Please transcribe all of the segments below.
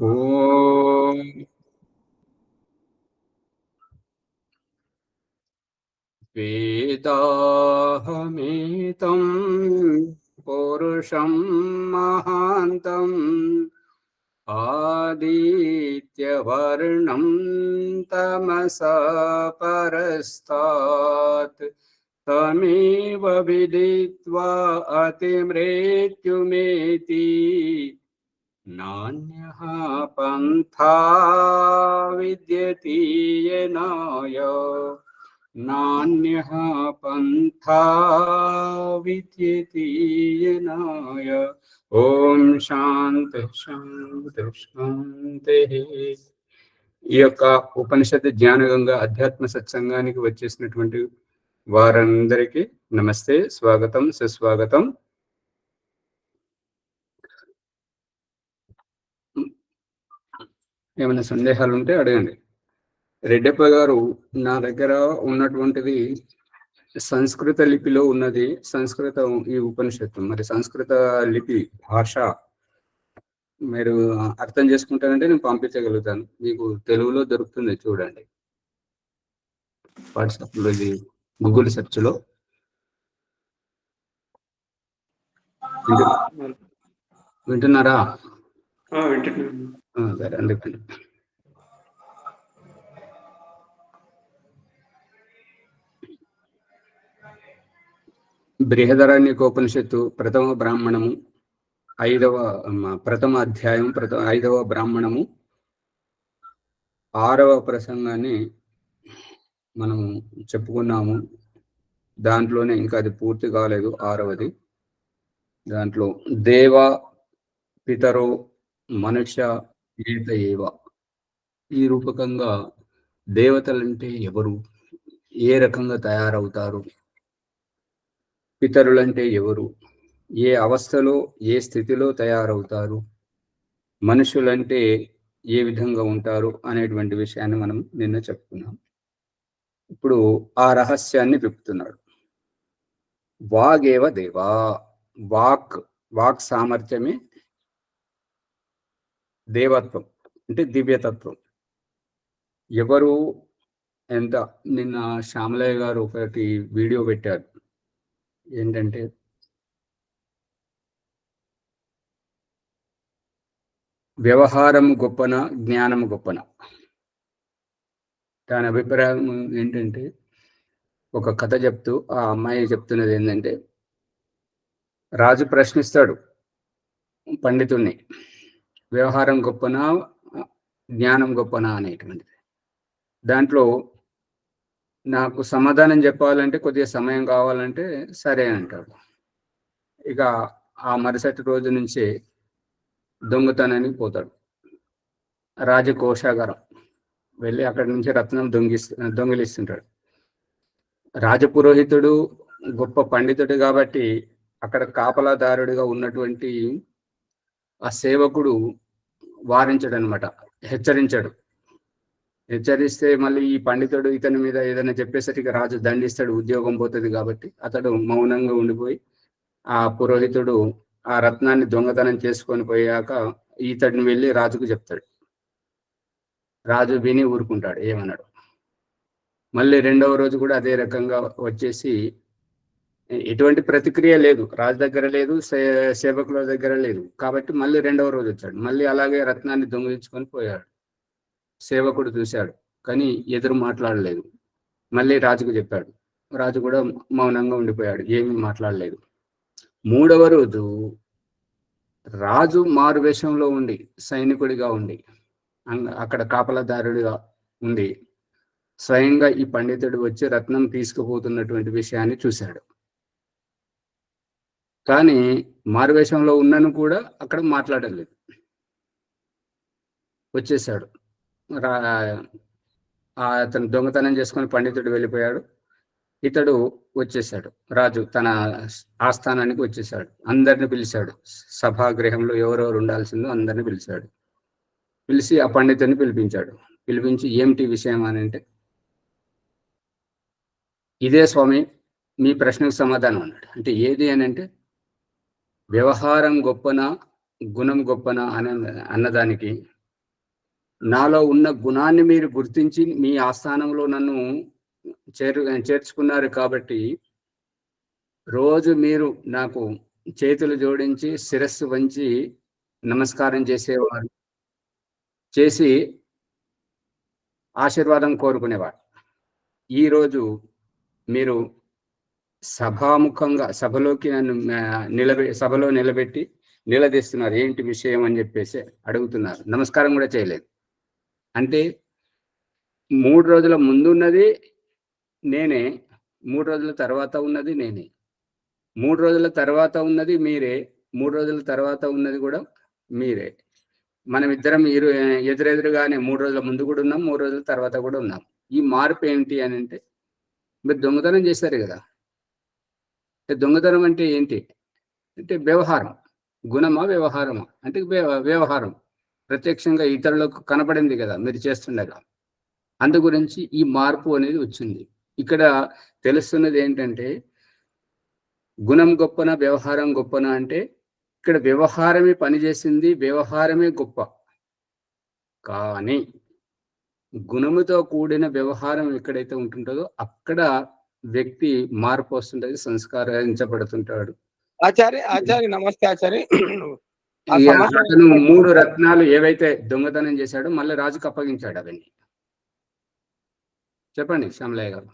ఓం వేదాహమేతం పురుషం మహాంతం ఆదిత్యవర్ణం తమసా పరస్తాత్ తమేవ విదిత్వా అతిమృత్యుమేతి నాన్యః పంథా విద్యతే యనాయ నాన్యః పంథా విద్యతే యనాయ. ఓం శాంతి శాంతి శాంతి. ఈ యొక్క ఉపనిషత్తు జ్ఞానగంగా అధ్యాత్మ సత్సంగానికి వచ్చేసినటువంటి వారందరికీ నమస్తే, స్వాగతం, సుస్వాగతం. ఏమైనా సందేహాలు ఉంటే అడగండి. రెడ్డప్ప గారు, నా దగ్గర ఉన్నటువంటిది సంస్కృత లిపిలో ఉన్నది. సంస్కృతం ఈ ఉపనిషత్తు, మరి సంస్కృత లిపి భాష మీరు అర్థం చేసుకుంటారంటే నేను పంపించగలుగుతాను. మీకు తెలుగులో దొరుకుతుంది, చూడండి. వాట్సాప్లో, ఇది గూగుల్ సెర్చ్లో. వింటున్నారా? సరే, అందుకని బృహదారణ్యకోపనిషత్తు ప్రథమ బ్రాహ్మణము, ప్రథమ అధ్యాయం, 5వ బ్రాహ్మణము, 6వ ప్రసంగాన్ని మనము చెప్పుకున్నాము. దాంట్లోనే ఇంకా అది పూర్తి కాలేదు, 6వది. దాంట్లో దేవ పితరో మనుష్య ఏత ఏవ, ఈ రూపకంగా దేవతలంటే ఎవరు, ఏ రకంగా తయారవుతారు, పితరులంటే ఎవరు, ఏ అవస్థలో ఏ స్థితిలో తయారవుతారు, మనుషులంటే ఏ విధంగా ఉంటారు అనేటువంటి విషయాన్ని మనం నిన్న చెప్పుకున్నాం. ఇప్పుడు ఆ రహస్యాన్ని విప్పుతున్నాడు. వాగేవ దేవా, వాక్ సామర్థ్యమే దేవత్వం, అంటే దివ్యతత్వం. ఎవరు ఎంత, నిన్న శ్యామలయ్య గారు ఒకటి వీడియో పెట్టారు. ఏంటంటే, వ్యవహారం గొప్పన, జ్ఞానం గొప్పన. దాని అభిప్రాయం ఏంటంటే, ఒక కథ చెప్తూ ఆ అమ్మాయి చెప్తున్నది ఏంటంటే, రాజు ప్రశ్నిస్తాడు పండితుణ్ణి, వ్యవహారం గొప్పన, జ్ఞానం గొప్పన అనేటువంటిది. దాంట్లో నాకు సమాధానం చెప్పాలంటే కొద్దిగా సమయం కావాలంటే సరే అంటాడు. ఇక ఆ మరుసటి రోజు నుంచే దొంగతనానికి పోతాడు. రాజకోశాగారం వెళ్ళి అక్కడి నుంచి రత్నం దొంగిలిస్తుంటాడు. రాజపురోహితుడు గొప్ప పండితుడు కాబట్టి అక్కడ కాపలాదారుడిగా ఉన్నటువంటి ఆ సేవకుడు వారించాడు అనమాట, హెచ్చరించాడు. హెచ్చరిస్తే మళ్ళీ ఈ పండితుడు ఇతని మీద ఏదైనా చెప్పేసరికి రాజు దండిస్తాడు, ఉద్యోగం పోతుంది. కాబట్టి అతడు మౌనంగా ఉండిపోయి ఆ పురోహితుడు ఆ రత్నాన్ని దొంగతనం చేసుకొని పోయాక ఇతడిని వెళ్ళి రాజుకు చెప్తాడు. రాజు విని ఊరుకుంటాడు, ఏమన్నాడు. మళ్ళీ 2వ రోజు కూడా అదే రకంగా వచ్చేసి ఎటువంటి ప్రతిక్రియ లేదు, రాజు దగ్గర లేదు, సేవకుల దగ్గర లేదు. కాబట్టి మళ్ళీ 2వ రోజు వచ్చాడు, మళ్ళీ అలాగే రత్నాన్ని దొంగిలించుకొని పోయాడు. సేవకుడు చూశాడు, కానీ ఎదురు మాట్లాడలేదు. మళ్ళీ రాజుకు చెప్పాడు, రాజు కూడా మౌనంగా ఉండిపోయాడు, ఏమీ మాట్లాడలేదు. 3వ రోజు రాజు మారువేషంలో ఉండి, సైనికుడిగా ఉండి, అక్కడ కాపలాదారుడిగా ఉండి స్వయంగా ఈ పండితుడు వచ్చి రత్నం తీసుకుపోతున్నటువంటి విషయాన్ని చూశాడు. కానీ మారువేషంలో ఉన్నను కూడా అక్కడ మాట్లాడలేదు, వచ్చేసాడు. అతను దొంగతనం చేసుకొని పండితుడు వెళ్ళిపోయాడు. ఇతడు వచ్చేసాడు, రాజు తన ఆస్థానానికి వచ్చేసాడు. అందరిని పిలిచాడు, సభాగృహంలో ఎవరెవరు ఉండాల్సిందో అందరిని పిలిచాడు. పిలిచి ఆ పండితుడిని పిలిపించాడు. పిలిపించి ఏమిటి విషయం అని అంటే, ఇదే స్వామి మీ ప్రశ్నకు సమాధానం అన్నాడు. అంటే ఏది అని అంటే, వ్యవహారం గొప్పన, గుణం గొప్పన అన్నదానికి నాలో ఉన్న గుణాన్ని మీరు గుర్తించి మీ ఆస్థానంలో నన్ను చేర్చుకున్నారు కాబట్టి రోజు మీరు నాకు చేతులు జోడించి శిరస్సు వంచి నమస్కారం చేసేవారు, చేసి ఆశీర్వాదం కోరుకునేవాడు. ఈరోజు మీరు సభాముఖంగా సభలోకి నన్ను సభలో నిలబెట్టి నిలదీస్తున్నారు, ఏంటి విషయం అని చెప్పేసి అడుగుతున్నారు. నమస్కారం కూడా చేయలేదు. అంటే 3 రోజుల ముందున్నది నేనే, 3 రోజుల తర్వాత ఉన్నది నేనే, 3 రోజుల తర్వాత ఉన్నది మీరే, 3 రోజుల తర్వాత ఉన్నది కూడా మీరే. మనం ఇద్దరం ఎదురెదురుగానే 3 రోజుల ముందు కూడా ఉన్నాం, 3 రోజుల తర్వాత కూడా ఉన్నాం. ఈ మార్పు ఏంటి అని అంటే, మీరు దొంగతనం చేశారు కదా. దొంగతనం అంటే ఏంటి అంటే వ్యవహారం. గుణమా వ్యవహారమా అంటే వ్యవహారం ప్రత్యక్షంగా ఇతరులకు కనపడింది కదా మీరు చేస్తుండగా. అందు గురించి ఈ మార్పు అనేది వచ్చింది. ఇక్కడ తెలుస్తున్నది ఏంటంటే, గుణం గొప్పన వ్యవహారం గొప్పన అంటే ఇక్కడ వ్యవహారమే పనిచేసింది, వ్యవహారమే గొప్ప. కానీ గుణముతో కూడిన వ్యవహారం ఎక్కడైతే ఉంటుంటుందో అక్కడ వ్యక్తి మార్పు వస్తుంటది, సంస్కరించబడుతుంటాడు. ఆచార్య నమస్తే ఆచార్య. అతను 3 రత్నాలు ఏవైతే దొంగతనం చేశాడో మళ్ళీ రాజుకు అప్పగించాడు అవన్నీ. చెప్పండి శ్యామలయ్య గారు.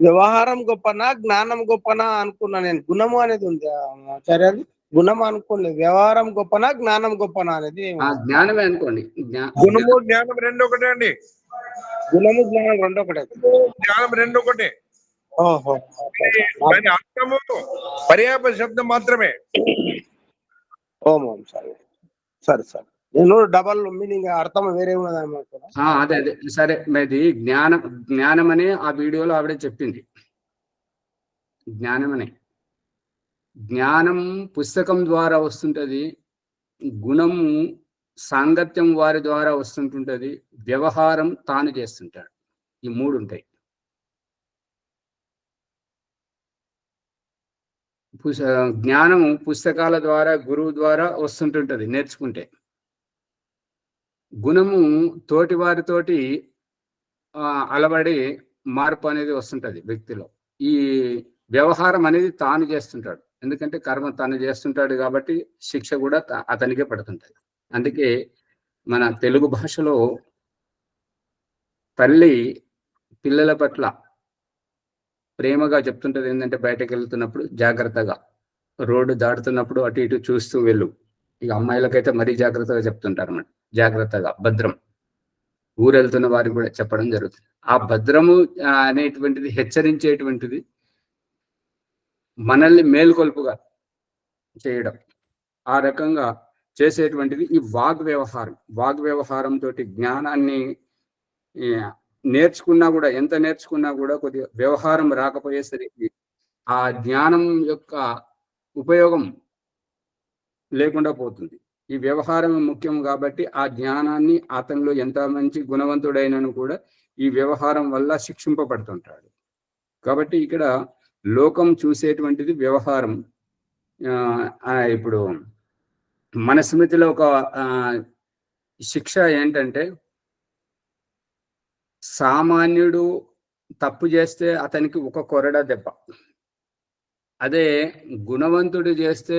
వ్యవహారం గొప్పనా జ్ఞానం గొప్పనా అనుకున్నా నేను. గుణము అనేది ఉంది ఆచార్య, గుణం అనుకోలేదు. వ్యవహారం గొప్పనా జ్ఞానం గొప్పనా అనేది జ్ఞానమే అనుకోండి. గుణము జ్ఞానం రెండు ఒకటే అండి. గుణము జ్ఞానం రెండు ఒకటే, జ్ఞానం రెండు ఒకటే. ఓహో, దాని అర్థము పర్యాపద శబ్దం మాత్రమే. ఓం సరే సరే సరే. నేను డబల్ మీనింగ్ అర్థం వేరే ఉన్నదన్నమాట. అదే సరే. ఇది జ్ఞానం అనే ఆ వీడియోలో ఆవిడే చెప్పింది. జ్ఞానమనే, జ్ఞానం పుస్తకం ద్వారా వస్తుంటది, గుణము సాంగత్యం వారి ద్వారా వస్తుంటుంటది, వ్యవహారం తాను చేస్తుంటాడు. ఈ 3 ఉంటాయి. జ్ఞానము పుస్తకాల ద్వారా గురువు ద్వారా వస్తుంటుంటది నేర్చుకుంటే. గుణము తోటి వారితోటి అలవడి మార్పు అనేది వస్తుంటది వ్యక్తిలో. ఈ వ్యవహారం అనేది తాను చేస్తుంటాడు, ఎందుకంటే కర్మ తాను చేస్తుంటాడు కాబట్టి శిక్ష కూడా అతనికే పడుతుంటది. అందుకే మన తెలుగు భాషలో తల్లి పిల్లల పట్ల ప్రేమగా చెప్తుంటది ఏంటంటే, బయటకు వెళ్తున్నప్పుడు జాగ్రత్తగా, రోడ్డు దాటుతున్నప్పుడు అటు ఇటు చూస్తూ వెళ్ళు. ఇక అమ్మాయిలకైతే మరీ జాగ్రత్తగా చెప్తుంటారు అన్నమాట, జాగ్రత్తగా భద్రం. ఊరెళ్తున్న వారికి కూడా చెప్పడం జరుగుతుంది. ఆ భద్రము అనేటువంటిది హెచ్చరించేటువంటిది, మనల్ని మేల్కొల్పుగా చేయడం, ఆ రకంగా చేసేటువంటిది ఈ వాగ్వ్యవహారం తోటి జ్ఞానాన్ని నేర్చుకున్నా కూడా, ఎంత నేర్చుకున్నా కూడా కొద్దిగా వ్యవహారం రాకపోయేసరికి ఆ జ్ఞానం యొక్క ఉపయోగం లేకుండా పోతుంది. ఈ వ్యవహారం ముఖ్యం కాబట్టి ఆ జ్ఞానాన్ని అతనిలో ఎంత మంచి గుణవంతుడైనను కూడా ఈ వ్యవహారం వల్ల శిక్షింపబడుతుంటాడు. కాబట్టి ఇక్కడ లోకం చూసేటువంటిది వ్యవహారం. ఇప్పుడు మన స్మృతిలో ఒక శిక్ష ఏంటంటే, సామాన్యుడు తప్పు చేస్తే అతనికి 1 కొరడా దెబ్బ, అదే గుణవంతుడు చేస్తే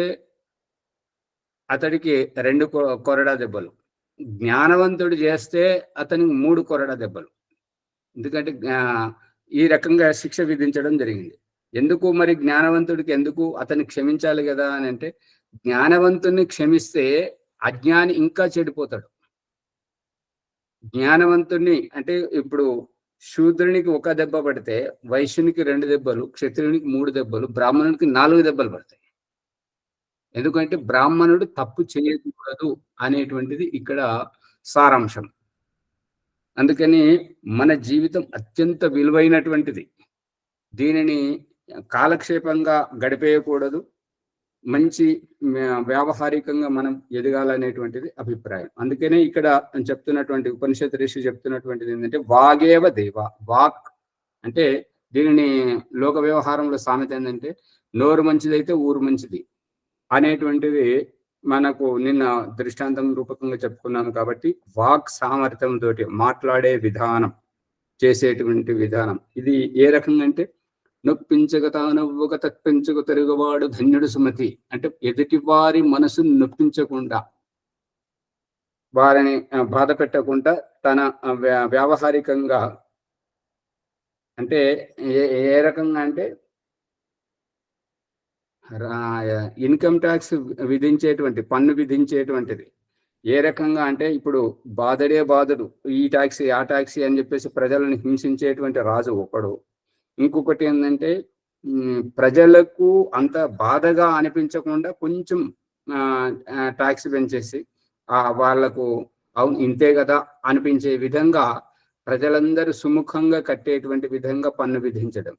అతడికి 2 కొరడా దెబ్బలు, జ్ఞానవంతుడు చేస్తే అతనికి 3 కొరడా దెబ్బలు. ఎందుకంటే ఈ రకంగా శిక్ష విధించడం జరిగింది. ఎందుకు మరి జ్ఞానవంతుడికి ఎందుకు అతన్ని క్షమించాలి కదా అని అంటే, జ్ఞానవంతుని క్షమిస్తే అజ్ఞాని ఇంకా చెడిపోతాడు. జ్ఞానవంతుణ్ణి అంటే ఇప్పుడు శూద్రునికి 1 దెబ్బ పడితే వైశ్యునికి 2 దెబ్బలు, క్షత్రునికి 3 దెబ్బలు, బ్రాహ్మణునికి 4 దెబ్బలు పడతాయి. ఎందుకంటే బ్రాహ్మణుడు తప్పు చేయకూడదు అనేటువంటిది ఇక్కడ సారాంశం. అందుకని మన జీవితం అత్యంత విలువైనటువంటిది, దీనిని కాలక్షేపంగా గడిపేయకూడదు. మంచి వ్యావహారికంగా మనం ఎదగాలనేటువంటిది అభిప్రాయం. అందుకనే ఇక్కడ చెప్తున్నటువంటి ఉపనిషత్ ఋషి చెప్తున్నటువంటిది ఏంటంటే, వాగేవ దేవ. వాక్ అంటే దీనిని లోక వ్యవహారంలో సామెత ఏంటంటే, నోరు మంచిదైతే ఊరు మంచిది అనేటువంటిది మనకు నిన్న దృష్టాంతం రూపకంగా చెప్పుకున్నాము కాబట్టి వాక్ సామర్థ్యం తోటి మాట్లాడే విధానం, చేసేటువంటి విధానం ఇది ఏ రకంగా అంటే నొప్పించక తానవ్వక తప్పించక తిరుగువాడు ధన్యుడు సుమతి అంటే ఎదుటి వారి మనసును నొప్పించకుండా, వారిని బాధ పెట్టకుండా తన వ్యావహారికంగా అంటే ఏ రకంగా అంటే ఇన్కమ్ ట్యాక్స్ విధించేటువంటి పన్ను విధించేటువంటిది ఏ రకంగా అంటే ఇప్పుడు బాధుడు ఈ ట్యాక్సీ ఆ ట్యాక్సీ అని చెప్పేసి ప్రజలను హింసించేటువంటి రాజు ఒకడు. ఇంకొకటి ఏంటంటే ప్రజలకు అంత బాధగా అనిపించకుండా కొంచెం ట్యాక్స్ పెంచేసి వాళ్లకు అవును ఇంతే కదా అనిపించే విధంగా ప్రజలందరూ సుముఖంగా కట్టేటువంటి విధంగా పన్ను విధించడం.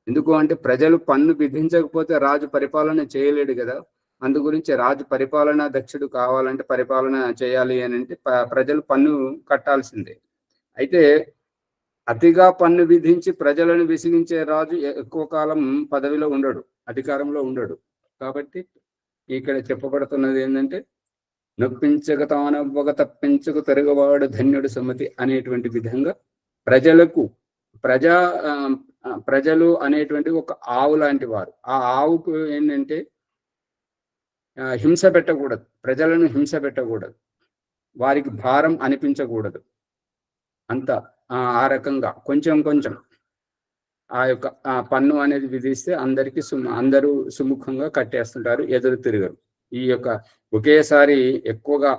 ఎందుకు అంటే ప్రజలు పన్ను విధించకపోతే రాజు పరిపాలన చేయలేడు కదా. అందు గురించి రాజు పరిపాలనా దక్షుడు కావాలంటే, పరిపాలన చేయాలి అని అంటే ప్రజలు పన్ను కట్టాల్సిందే. అయితే అతిగా పన్ను విధించి ప్రజలను విసిగించే రాజు ఎక్కువ కాలం పదవిలో ఉండడు, అధికారంలో ఉండడు. కాబట్టి ఇక్కడ చెప్పబడుతున్నది ఏంటంటే నొప్పించక తానవ్వక తప్పించక తిరగవాడు ధన్యుడు సుమతి అనేటువంటి విధంగా ప్రజలు అనేటువంటి ఒక ఆవు లాంటి వారు. ఆ ఆవుకు ఏంటంటే హింస పెట్టకూడదు, ప్రజలను హింస పెట్టకూడదు, వారికి భారం అనిపించకూడదు. అంత ఆ రకంగా కొంచెం ఆ యొక్క పన్ను అనేది విధిస్తే అందరూ సుముఖంగా కట్టేస్తుంటారు, ఎదురు తిరగరు. ఈ యొక్క ఒకేసారి ఎక్కువగా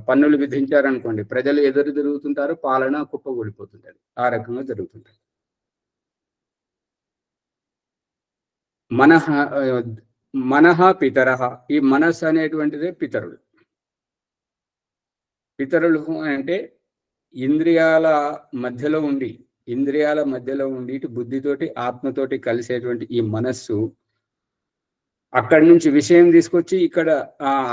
పన్నులు విధించారనుకోండి, ప్రజలు ఎదురు తిరుగుతుంటారు, పాలన కుప్పగూలిపోతుంటది. ఆ రకంగా జరుగుతుంటది. మనః పితరః, ఈ మనస్సు అనేటువంటిదే పితరులు. పితరులు అంటే ఇంద్రియాల మధ్యలో ఉండి ఇటు బుద్ధితోటి ఆత్మతోటి కలిసేటువంటి ఈ మనస్సు అక్కడి నుంచి విషయం తీసుకొచ్చి ఇక్కడ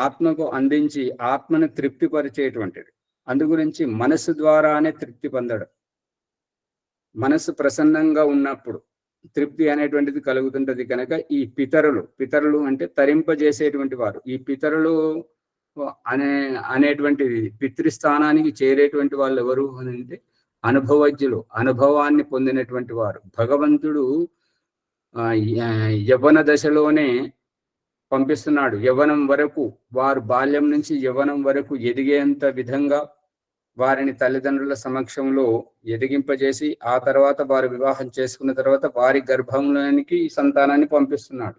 ఆత్మకు అందించి ఆత్మను తృప్తిపరిచేటువంటిది. అందు గురించి మనస్సు ద్వారానే తృప్తి పొందడం. మనస్సు ప్రసన్నంగా ఉన్నప్పుడు తృప్తి అనేటువంటిది కలుగుతుంటది. కనుక ఈ పితరులు అంటే తరింపజేసేటువంటి వారు. ఈ పితరులు అనేటువంటిది పితృస్థానానికి చేరేటువంటి వాళ్ళు ఎవరు అని అంటే అనుభవజ్ఞులు, అనుభవాన్ని పొందినటువంటి వారు. భగవంతుడు యవ్వన దశలోనే పంపిస్తున్నాడు. యవ్వనం వరకు, వారు బాల్యం నుంచి యవ్వనం వరకు ఎదిగేంత విధంగా వారిని తల్లిదండ్రుల సమక్షంలో ఎదిగింపజేసి ఆ తర్వాత వారు వివాహం చేసుకున్న తర్వాత వారి గర్భంలోనికి సంతానాన్ని పంపిస్తున్నాడు.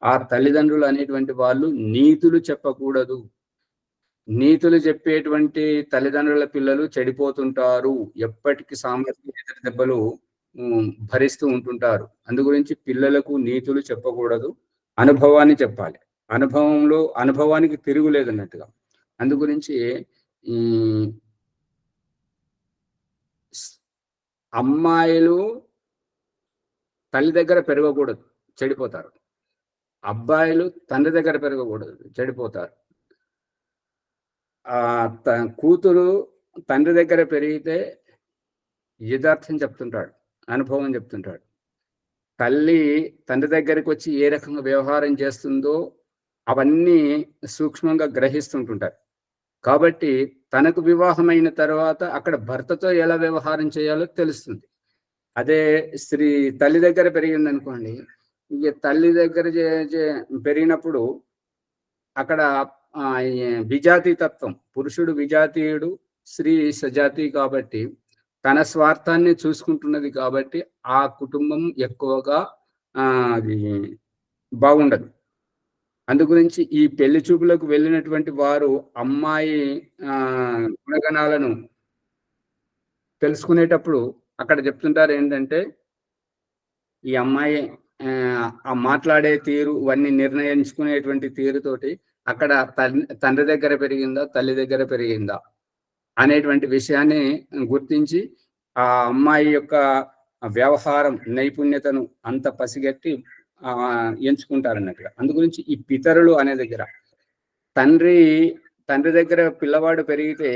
ఆ తల్లిదండ్రులు అనేటువంటి వాళ్ళు నీతులు చెప్పకూడదు. నీతులు చెప్పేటువంటి తల్లిదండ్రుల పిల్లలు చెడిపోతుంటారు, ఎప్పటికీ సామర్థ్యం ఎదురు దెబ్బలు భరిస్తూ ఉంటుంటారు. అందు గురించి పిల్లలకు నీతులు చెప్పకూడదు, అనుభవాన్ని చెప్పాలి. అనుభవానికి తిరుగులేదు అన్నట్టుగా. అందు గురించి అమ్మాయిలు తల్లి దగ్గర పెరగకూడదు, చెడిపోతారు. అబ్బాయిలు తండ్రి దగ్గర పెరగకూడదు, చెడిపోతారు. కూతురు తండ్రి దగ్గర పెరిగితే యథార్థం చెప్తుంటాడు, అనుభవం చెప్తుంటాడు. తల్లి తండ్రి దగ్గరికి వచ్చి ఏ రకంగా వ్యవహారం చేస్తుందో అవన్నీ సూక్ష్మంగా గ్రహిస్తుంటుంటారు. కాబట్టి తనకు వివాహమైన తర్వాత అక్కడ భర్తతో ఎలా వ్యవహారం చేయాలో తెలుస్తుంది. అదే స్త్రీ తల్లి దగ్గర పెరిగింది అనుకోండి, ఇక తల్లి దగ్గర పెరిగినప్పుడు అక్కడ విజాతీ తత్వం, పురుషుడు విజాతీయుడు, స్త్రీ సజాతి. కాబట్టి తన స్వార్థాన్ని చూసుకుంటున్నది కాబట్టి ఆ కుటుంబం ఎక్కువగా అది బాగుండదు. అందు గురించి ఈ పెళ్లి చూపులకు వెళ్ళినటువంటి వారు అమ్మాయి గుణగణాలను తెలుసుకునేటప్పుడు అక్కడ చెప్తుంటారు ఏంటంటే, ఈ అమ్మాయి మాట్లాడే తీరు ఇవన్నీ నిర్ణయించుకునేటువంటి తీరుతోటి అక్కడ తండ్రి దగ్గర పెరిగిందా తల్లి దగ్గర పెరిగిందా అనేటువంటి విషయాన్ని గుర్తించి ఆ అమ్మాయి యొక్క వ్యవహారం నైపుణ్యతను అంత పసిగట్టి ఎంచుకుంటారన్నట్టుగా. అందు గురించి ఈ పితరులు అనే దగ్గర తండ్రి దగ్గర పిల్లవాడు పెరిగితే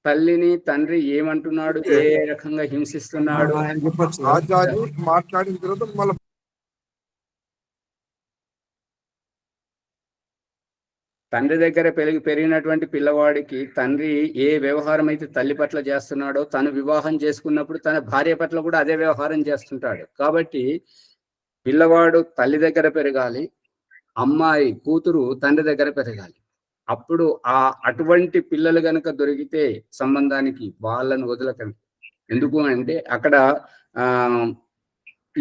తల్లిని తండ్రి ఏమంటున్నాడు, ఏ రకంగా హింసిస్తున్నాడు మాట్లాడిన తర్వాత మళ్ళీ తండ్రి దగ్గర పెరిగినటువంటి పిల్లవాడికి తండ్రి ఏ వ్యవహారం అయితే తల్లి పట్ల చేస్తున్నాడో తను వివాహం చేసుకున్నప్పుడు తన భార్య పట్ల కూడా అదే వ్యవహారం చేస్తుంటాడు. కాబట్టి పిల్లవాడు తల్లి దగ్గర పెరగాలి, అమ్మాయి కూతురు తండ్రి దగ్గర పెరగాలి. అప్పుడు అటువంటి పిల్లలు గనక దొరికితే సంబంధానికి వాళ్ళని వదలకండి. ఎందుకు అంటే అక్కడ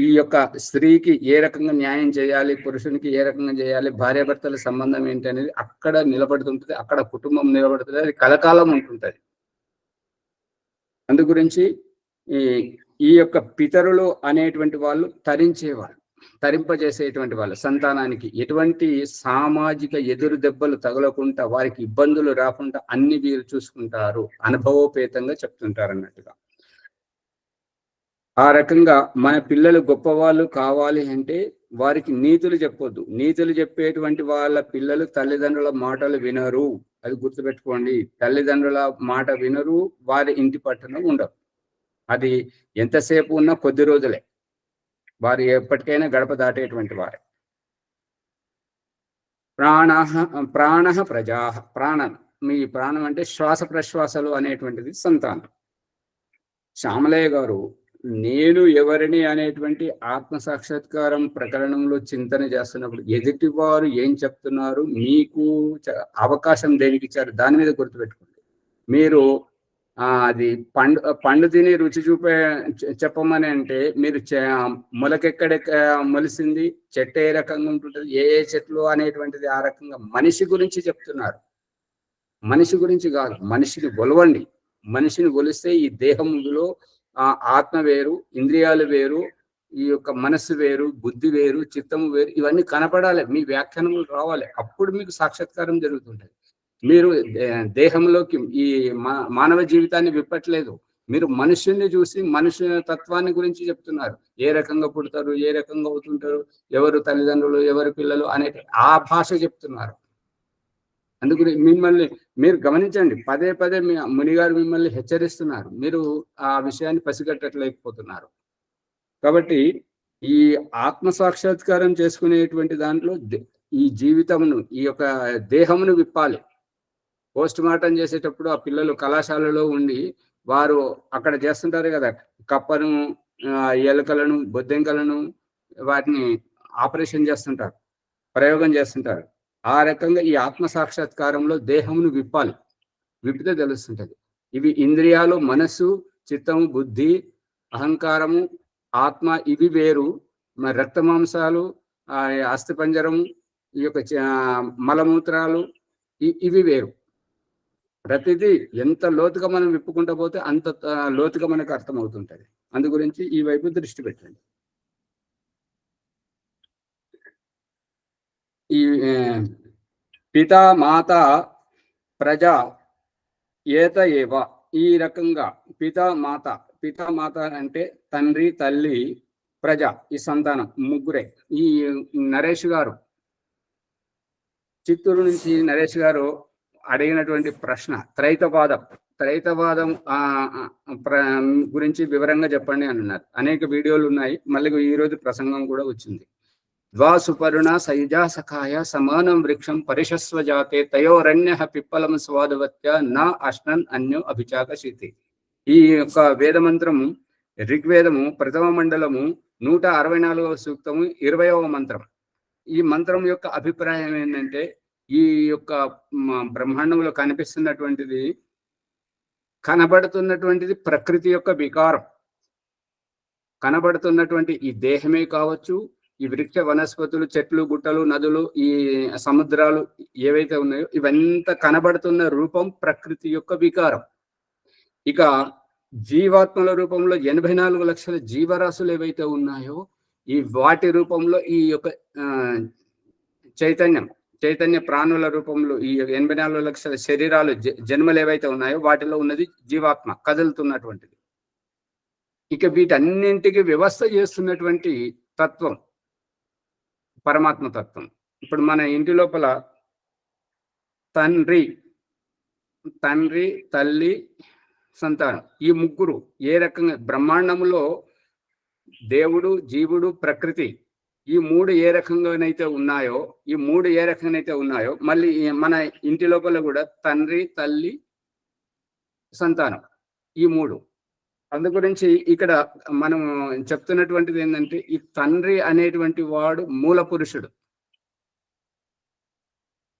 ఈ యొక్క స్త్రీకి ఏ రకంగా న్యాయం చేయాలి, పురుషునికి ఏ రకంగా చేయాలి, భార్యాభర్తల సంబంధం ఏంటి అనేది అక్కడ నిలబడుతుంటుంది, అక్కడ కుటుంబం నిలబడుతుంది, అది కలకాలం ఉంటుంటది. అందు గురించి ఈ యొక్క పితరులు అనేటువంటి వాళ్ళు తరించేవాళ్ళు, తరింపజేసేటువంటి వాళ్ళు సంతానానికి ఎటువంటి సామాజిక ఎదురు దెబ్బలు తగలకుండా వారికి ఇబ్బందులు రాకుండా అన్ని వీరు చూసుకుంటారు, అనుభవోపేతంగా చెప్తుంటారు అన్నట్టుగా. ఆ రకంగా మన పిల్లలు గొప్పవాళ్ళు కావాలి అంటే వారికి నీతులు చెప్పొద్దు. నీతులు చెప్పేటువంటి వాళ్ళ పిల్లలు తల్లిదండ్రుల మాటలు వినరు, అది గుర్తుపెట్టుకోండి. తల్లిదండ్రుల మాట వినరు, వారి ఇంటి పట్టున ఉండరు. అది ఎంతసేపు ఉన్నా కొద్ది రోజులే, వారు ఎప్పటికైనా గడప దాటేటువంటి వారే. ప్రాణ ప్రజా, ప్రాణం మీ ప్రాణం అంటే శ్వాస ప్రశ్వాసలు అనేటువంటిది సంతానం. శ్యామలయ్య గారు నేను ఎవరిని అనేటువంటి ఆత్మ సాక్షాత్కారం ప్రకరణంలో చింతన చేస్తున్నప్పుడు ఎదుటి వారు ఏం చెప్తున్నారు, మీకు అవకాశం దేనికి ఇచ్చారు, దాని మీద గుర్తుపెట్టుకోండి. మీరు అది పండు తిని రుచి చెప్పమని అంటే మీరు మొలకెక్కడ మొలిసింది, చెట్టు ఏ రకంగా ఉంటుంటుంది, ఏ చెట్లు అనేటువంటిది ఆ రకంగా మనిషి గురించి చెప్తున్నారు. మనిషి గురించి కాదు, మనిషిని కొలవండి. మనిషిని కొలిస్తే ఈ దేహంలో ఆత్మ వేరు, ఇంద్రియాలు వేరు, ఈ యొక్క మనస్సు వేరు, బుద్ధి వేరు, చిత్తము వేరు, ఇవన్నీ కనపడాలి, మీ వ్యాఖ్యానములు రావాలి. అప్పుడు మీకు సాక్షాత్కారం జరుగుతుంటది. మీరు దేహంలోకి ఈ మానవ జీవితాన్ని విప్పట్లేదు, మీరు మనుషుల్ని చూసి మనుషు తత్వాన్ని గురించి చెప్తున్నారు. ఏ రకంగా పుడతారు, ఏ రకంగా అవుతుంటారు, ఎవరు తల్లిదండ్రులు, ఎవరు పిల్లలు అనే ఆ భాష చెప్తున్నారు. అందుకు మిమ్మల్ని మీరు గమనించండి, పదే పదే మునిగారు మిమ్మల్ని హెచ్చరిస్తున్నారు, మీరు ఆ విషయాన్ని పసిగట్టలేకపోతున్నారు. కాబట్టి ఈ ఆత్మ సాక్షాత్కారం చేసుకునేటువంటి దాంట్లో ఈ జీవితమును, ఈ యొక్క దేహమును విప్పాలి. పోస్ట్ మార్టం చేసేటప్పుడు ఆ పిల్లలు కళాశాలలో ఉండి వారు అక్కడ చేస్తుంటారు కదా, కప్పను, ఎలుకలను, బొద్దెంకలను, వాటిని ఆపరేషన్ చేస్తుంటారు, ప్రయోగం చేస్తుంటారు. ఆ రకంగా ఈ ఆత్మ సాక్షాత్కారంలో దేహమును విప్పాలి, విప్పితే తెలుస్తుంటది. ఇవి ఇంద్రియాలు, మనస్సు, చిత్తము, బుద్ధి, అహంకారము, ఆత్మ, ఇవి వేరు. రక్త మాంసాలు, అస్థిపంజరము, ఈ యొక్క మలమూత్రాలు, ఇవి వేరు. ప్రతిదీ ఎంత లోతుగా మనం విప్పుకుంటూ పోతే అంత లోతుగా మనకు అర్థమవుతుంటది. అందు గురించి ఈ వైపు దృష్టి పెట్టండి. ఈ పితా మాత ప్రజ ఏత ఏవ, ఈ రకంగా పితామాత అంటే తండ్రి, తల్లి, ప్రజ, ఈ సంతానం, ముగ్గురే. ఈ నరేష్ గారు, చిత్తూరు నుంచి నరేష్ గారు అడిగినటువంటి ప్రశ్న త్రైతవాదం గురించి వివరంగా చెప్పండి అని అన్నారు. అనేక వీడియోలు ఉన్నాయి, మళ్ళీ ఈరోజు ప్రసంగం కూడా వచ్చింది. ద్వాసుపరుణ సయుజా సఖాయ సమానం వృక్షం పరిషస్వ జాతే తయోరణ్య పిప్పలం స్వాదవత్య నా అశ్నన్ అన్యో అభిచాకశీతి. ఈ యొక్క వేదమంత్రం ఋగ్వేదము ప్రథమ మండలము 164వ సూక్తము 20వ మంత్రం. ఈ మంత్రం యొక్క అభిప్రాయం ఏంటంటే, ఈ యొక్క బ్రహ్మాండంలో కనబడుతున్నటువంటిది ప్రకృతి యొక్క వికారం. కనబడుతున్నటువంటి ఈ దేహమే కావచ్చు, ఈ వృక్ష వనస్పతులు, చెట్లు, గుట్టలు, నదులు, ఈ సముద్రాలు ఏవైతే ఉన్నాయో ఇవంతా కనబడుతున్న రూపం ప్రకృతి యొక్క వికారం. ఇక జీవాత్మల రూపంలో 84 లక్షల జీవరాశులు ఏవైతే ఉన్నాయో ఈ వాటి రూపంలో ఈ యొక్క చైతన్య ప్రాణుల రూపంలో ఈ 84 లక్షల శరీరాలు, జన్మలు ఏవైతే ఉన్నాయో వాటిలో ఉన్నది జీవాత్మ, కదులుతున్నటువంటిది. ఇక వీటన్నింటికి వ్యవస్థ చేస్తున్నటువంటి తత్వం పరమాత్మ తత్వం. ఇప్పుడు మన ఇంటి లోపల తండ్రి, తల్లి, సంతానం, ఈ ముగ్గురు ఏ రకంగా బ్రహ్మాండములో దేవుడు, జీవుడు, ప్రకృతి ఈ మూడు ఏ రకంగానైతే ఉన్నాయో మళ్ళీ మన ఇంటి లోపల కూడా తండ్రి, తల్లి, సంతానం, ఈ మూడు. అందు గురించి ఇక్కడ మనం చెప్తున్నటువంటిది ఏంటంటే ఈ తండ్రి అనేటువంటి వాడు మూల పురుషుడు.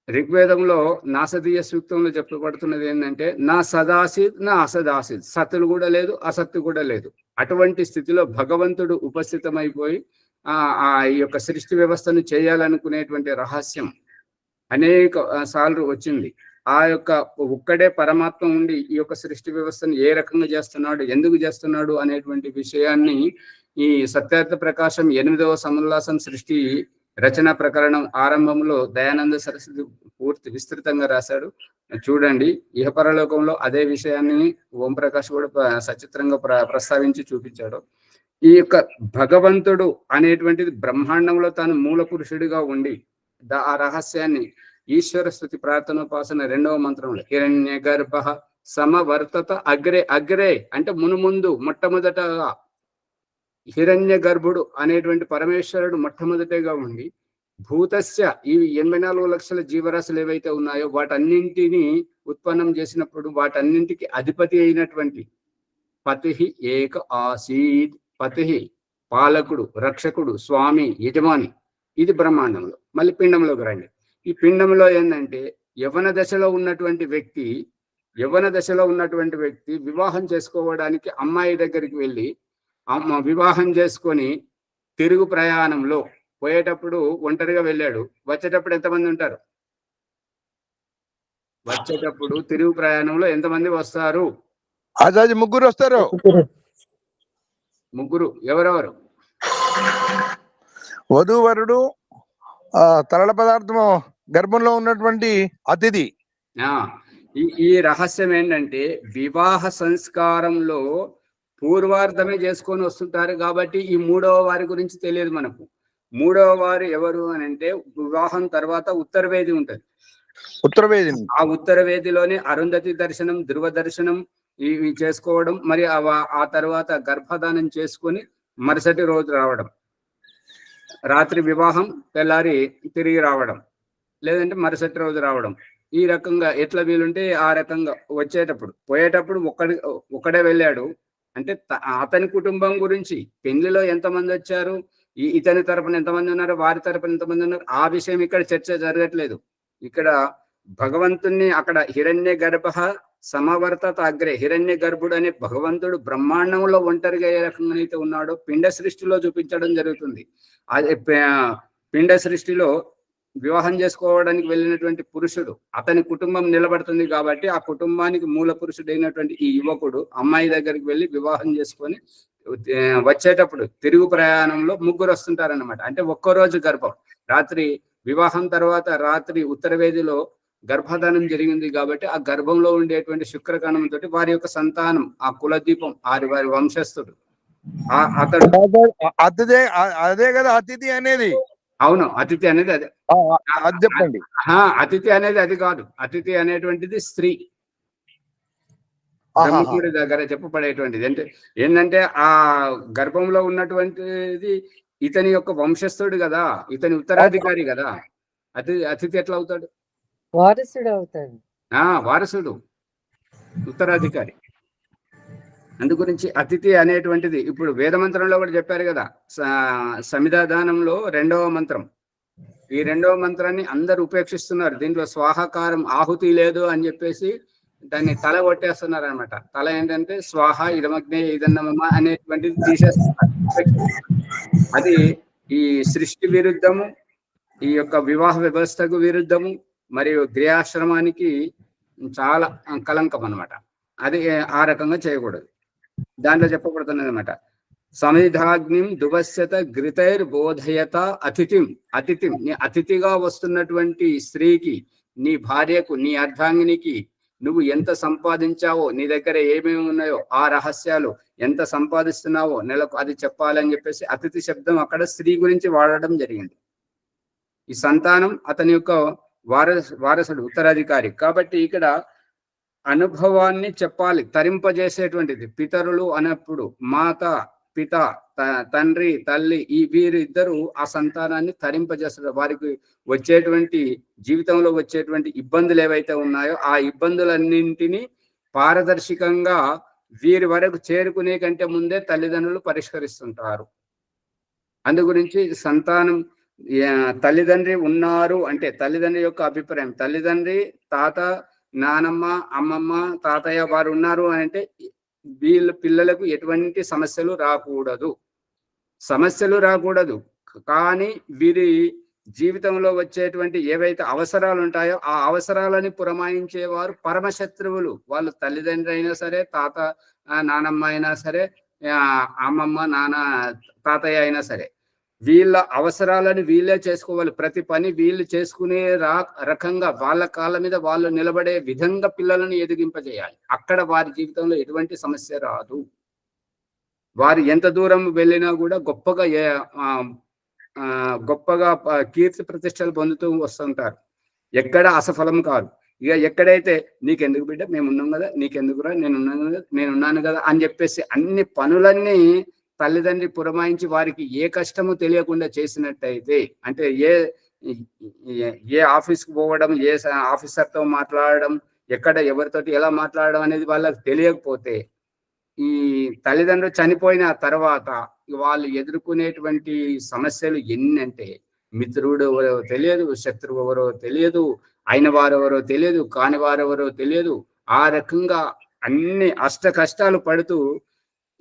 ఋగ్వేదంలో నాసదీయ సూక్తంలో చెప్పబడుతున్నది ఏంటంటే నా సదాసిద్ నా అసదాసిద్, సత్తులు కూడా లేదు, అసత్తు కూడా లేదు. అటువంటి స్థితిలో భగవంతుడు ఉపస్థితమైపోయి ఆ ఈ యొక్క సృష్టి వ్యవస్థను చేయాలనుకునేటువంటి రహస్యం అనేక సార్లు వచ్చింది. ఆ యొక్క ఒక్కడే పరమాత్మ ఉండి ఈ యొక్క సృష్టి వ్యవస్థను ఏ రకంగా చేస్తున్నాడు, ఎందుకు చేస్తున్నాడు అనేటువంటి విషయాన్ని ఈ సత్యార్థ ప్రకాశం 8వ సమోల్లాసం సృష్టి రచన ప్రకరణం ఆరంభంలో దయానంద సరస్వతి పూర్తి విస్తృతంగా రాశాడు. చూడండి. ఇహపరలోకంలో అదే విషయాన్ని ఓంప్రకాష్ కూడా సచిత్రంగా ప్రస్తావించి చూపించాడు. ఈ యొక్క భగవంతుడు అనేటువంటిది బ్రహ్మాండంలో తాను మూల పురుషుడిగా ఉండి ఆ రహస్యాన్ని ఈశ్వర స్తుతి ప్రార్థనోపాసన 2వ మంత్రంలో హిరణ్య గర్భ సమవర్తత అగ్రే, అగ్రే అంటే మునుముందు మొట్టమొదటగా హిరణ్య గర్భుడు అనేటువంటి పరమేశ్వరుడు మొట్టమొదటిగా ఉండి భూతస్య ఈ 84 లక్షల జీవరాశులు ఏవైతే ఉన్నాయో వాటన్నింటినీ ఉత్పన్నం చేసినప్పుడు వాటన్నింటికి అధిపతి అయినటువంటి పతి ఏక ఆసీత్, పతి పాలకుడు, రక్షకుడు, స్వామి, యజమాని. ఇది బ్రహ్మాండంలో. మళ్ళీ పిండంలోకి రండి. ఈ పిండంలో ఏంటంటే యవ్వన దశలో ఉన్నటువంటి వ్యక్తి వివాహం చేసుకోవడానికి అమ్మాయి దగ్గరికి వెళ్ళి వివాహం చేసుకొని తిరుగు ప్రయాణంలో పోయేటప్పుడు ఒంటరిగా వెళ్ళాడు. వచ్చేటప్పుడు ఎంతమంది ఉంటారు? వచ్చేటప్పుడు తిరుగు ప్రయాణంలో ఎంతమంది వస్తారు? ఆజాజీ ముగ్గురు వస్తారు. ముగ్గురు. ఎవరెవరు? వధూవరుడు, తరళ పదార్థము గర్భంలో ఉన్నటువంటి అతిథి. ఈ రహస్యం ఏంటంటే వివాహ సంస్కారంలో పూర్వార్ధమే చేసుకొని వస్తుంటారు కాబట్టి ఈ 3వ వారి గురించి తెలియదు మనకు. 3వ వారు ఎవరు అని అంటే వివాహం తర్వాత ఉత్తరవేది ఉంటుంది. ఉత్తరవేది. ఆ ఉత్తరవేదిలోనే అరుంధతి దర్శనం, ధ్రువ దర్శనం ఇవి చేసుకోవడం, మరి ఆ తర్వాత గర్భధానం చేసుకొని మరుసటి రోజు రావడం, రాత్రి వివాహం, తెల్లారి తిరిగి రావడం, లేదంటే మరుసటి రోజు రావడం. ఈ రకంగా ఎట్లా వీలుంటే ఆ రకంగా పోయేటప్పుడు ఒక్కడే వెళ్ళాడు అంటే అతని కుటుంబం గురించి పెళ్లిలో ఎంతమంది వచ్చారు, ఇతని తరపున ఎంతమంది ఉన్నారు, వారి తరపున ఎంతమంది ఉన్నారు, ఆ విషయం ఇక్కడ చర్చ జరగట్లేదు. ఇక్కడ భగవంతుణ్ణి అక్కడ హిరణ్య గర్భ సమవర్తత అగ్రే, హిరణ్య గర్భుడు అనే భగవంతుడు బ్రహ్మాండంలో ఒంటరిగా ఏ రకంగా అయితే ఉన్నాడో పిండ సృష్టిలో చూపించడం జరుగుతుంది. అదే పిండ సృష్టిలో వివాహం చేసుకోవడానికి వెళ్ళినటువంటి పురుషుడు అతని కుటుంబం నిలబడుతుంది కాబట్టి ఆ కుటుంబానికి మూల పురుషుడైనటువంటి ఈ యువకుడు అమ్మాయి దగ్గరికి వెళ్ళి వివాహం చేసుకొని వచ్చేటప్పుడు తిరుగు ప్రయాణంలో ముగ్గురు వస్తుంటారన్నమాట. అంటే ఒక్కరోజు గర్భం, రాత్రి వివాహం తర్వాత రాత్రి ఉత్తరవేదిలో గర్భధానం జరిగింది కాబట్టి ఆ గర్భంలో ఉండేటువంటి శుక్రకణంతో వారి యొక్క సంతానం, ఆ కులదీపం, వారి వంశస్థుడు అతడు. అదే కదా అతిథి అనేది. అవును, అతిథి అనేది అదే. అది చెప్పండి. అతిథి అనేది అది కాదు. అతిథి అనేటువంటిది స్త్రీ, బ్రహ్మకుడి దగ్గర చెప్పబడేటువంటిది. అంటే ఏంటంటే ఆ గర్భంలో ఉన్నటువంటిది ఇతని యొక్క వంశస్థుడు కదా, ఇతని ఉత్తరాధికారి కదా. అతిథి ఎట్లా అవుతాడు? వారసుడు అవుతాడు. వారసుడు, ఉత్తరాధికారి. అందు గురించి అతిథి అనేటువంటిది ఇప్పుడు వేదమంత్రంలో కూడా చెప్పారు కదా. సమిధాదానంలో 2వ మంత్రం, ఈ 2వ మంత్రాన్ని అందరు ఉపేక్షిస్తున్నారు. దీంట్లో స్వాహాకారం ఆహుతి లేదు అని చెప్పేసి దాన్ని తల కొట్టేస్తున్నారు అనమాట. తల ఏంటంటే స్వాహ ఇదమగ్నే ఇదన్నమమ్మ అనేటువంటిది తీసేస్తున్నారు. అది ఈ సృష్టి విరుద్ధము, ఈ యొక్క వివాహ వ్యవస్థకు విరుద్ధము, మరియు గృహాశ్రమానికి చాలా కలంకం అనమాట. అది ఆ రకంగా చేయకూడదు. దాంట్లో చెప్పబడుతున్నది అనమాట. సమిధాగ్నిం దువశ్యత ఘృతైర్ బోధయత అతిథిం. నీ అతిథిగా వస్తున్నటువంటి స్త్రీకి, నీ భార్యకు, నీ అర్ధాంగినికి నువ్వు ఎంత సంపాదించావో, నీ దగ్గర ఏమేమి ఉన్నాయో ఆ రహస్యాలు, ఎంత సంపాదిస్తున్నావో నెలకు అది చెప్పాలని చెప్పేసి అతిథి శబ్దం అక్కడ స్త్రీ గురించి వాడడం జరిగింది. ఈ సంతానం అతని యొక్క వారసుడు, ఉత్తరాధికారి కాబట్టి ఇక్కడ అనుభవాన్ని చెప్పాలి, తరింపజేసేటువంటిది. పితరులు అన్నప్పుడు మాత, పిత తండ్రి తల్లి వీరిద్దరూ ఆ సంతానాన్ని తరింపజేస్తారు. వారికి వచ్చేటువంటి జీవితంలో వచ్చేటువంటి ఇబ్బందులు ఏవైతే ఉన్నాయో ఆ ఇబ్బందులన్నింటినీ పారదర్శకంగా వీరి వరకు చేరుకునే కంటే ముందే తల్లిదండ్రులు పరిష్కరిస్తుంటారు. అందు గురించి సంతానం తల్లిదండ్రి ఉన్నారు అంటే తల్లిదండ్రి యొక్క అభిప్రాయం, తల్లిదండ్రి తాత నానమ్మ అమ్మమ్మ తాతయ్య వారు ఉన్నారు అని అంటే వీళ్ళ పిల్లలకు ఎటువంటి సమస్యలు రాకూడదు. కానీ వీరి జీవితంలో వచ్చేటువంటి ఏవైతే అవసరాలు ఉంటాయో ఆ అవసరాలని పురమాయించేవారు పరమశత్రువులు. వాళ్ళు తల్లిదండ్రి అయినా సరే, తాత నానమ్మ అయినా సరే, అమ్మమ్మ నాన్న తాతయ్య అయినా సరే, వీళ్ళ అవసరాలను వీళ్ళే చేసుకోవాలి. ప్రతి పని వీళ్ళు చేసుకునే రకంగా వాళ్ళ కాళ్ళ మీద వాళ్ళు నిలబడే విధంగా పిల్లలను ఎదిగింపజేయాలి. అక్కడ వారి జీవితంలో ఎటువంటి సమస్య రాదు. వారు ఎంత దూరం వెళ్ళినా కూడా గొప్పగా కీర్తి ప్రతిష్టలు పొందుతూ వస్తుంటారు. ఎక్కడ అసఫలం కాదు. ఇక ఎక్కడైతే నీకెందుకు బిడ్డ, మేము ఉన్నాం కదా, నీకెందుకురా, నేనున్నాను కదా అని చెప్పేసి అన్ని పనులన్నీ తల్లిదండ్రి పురమాయించి వారికి ఏ కష్టము తెలియకుండా చేసినట్టయితే, అంటే ఏ ఆఫీస్కి పోవడం, ఏ ఆఫీసర్తో మాట్లాడడం, ఎక్కడ ఎవరితోటి ఎలా మాట్లాడడం అనేది వాళ్ళకి తెలియకపోతే ఈ తల్లిదండ్రులు చనిపోయిన తర్వాత వాళ్ళు ఎదుర్కొనేటువంటి సమస్యలు ఎన్ని అంటే, మిత్రుడు ఎవరో తెలియదు, శత్రువు ఎవరో తెలియదు, అయిన వారెవరో తెలియదు, కాని వారెవరో తెలియదు. ఆ రకంగా అన్ని అష్ట కష్టాలు పడుతూ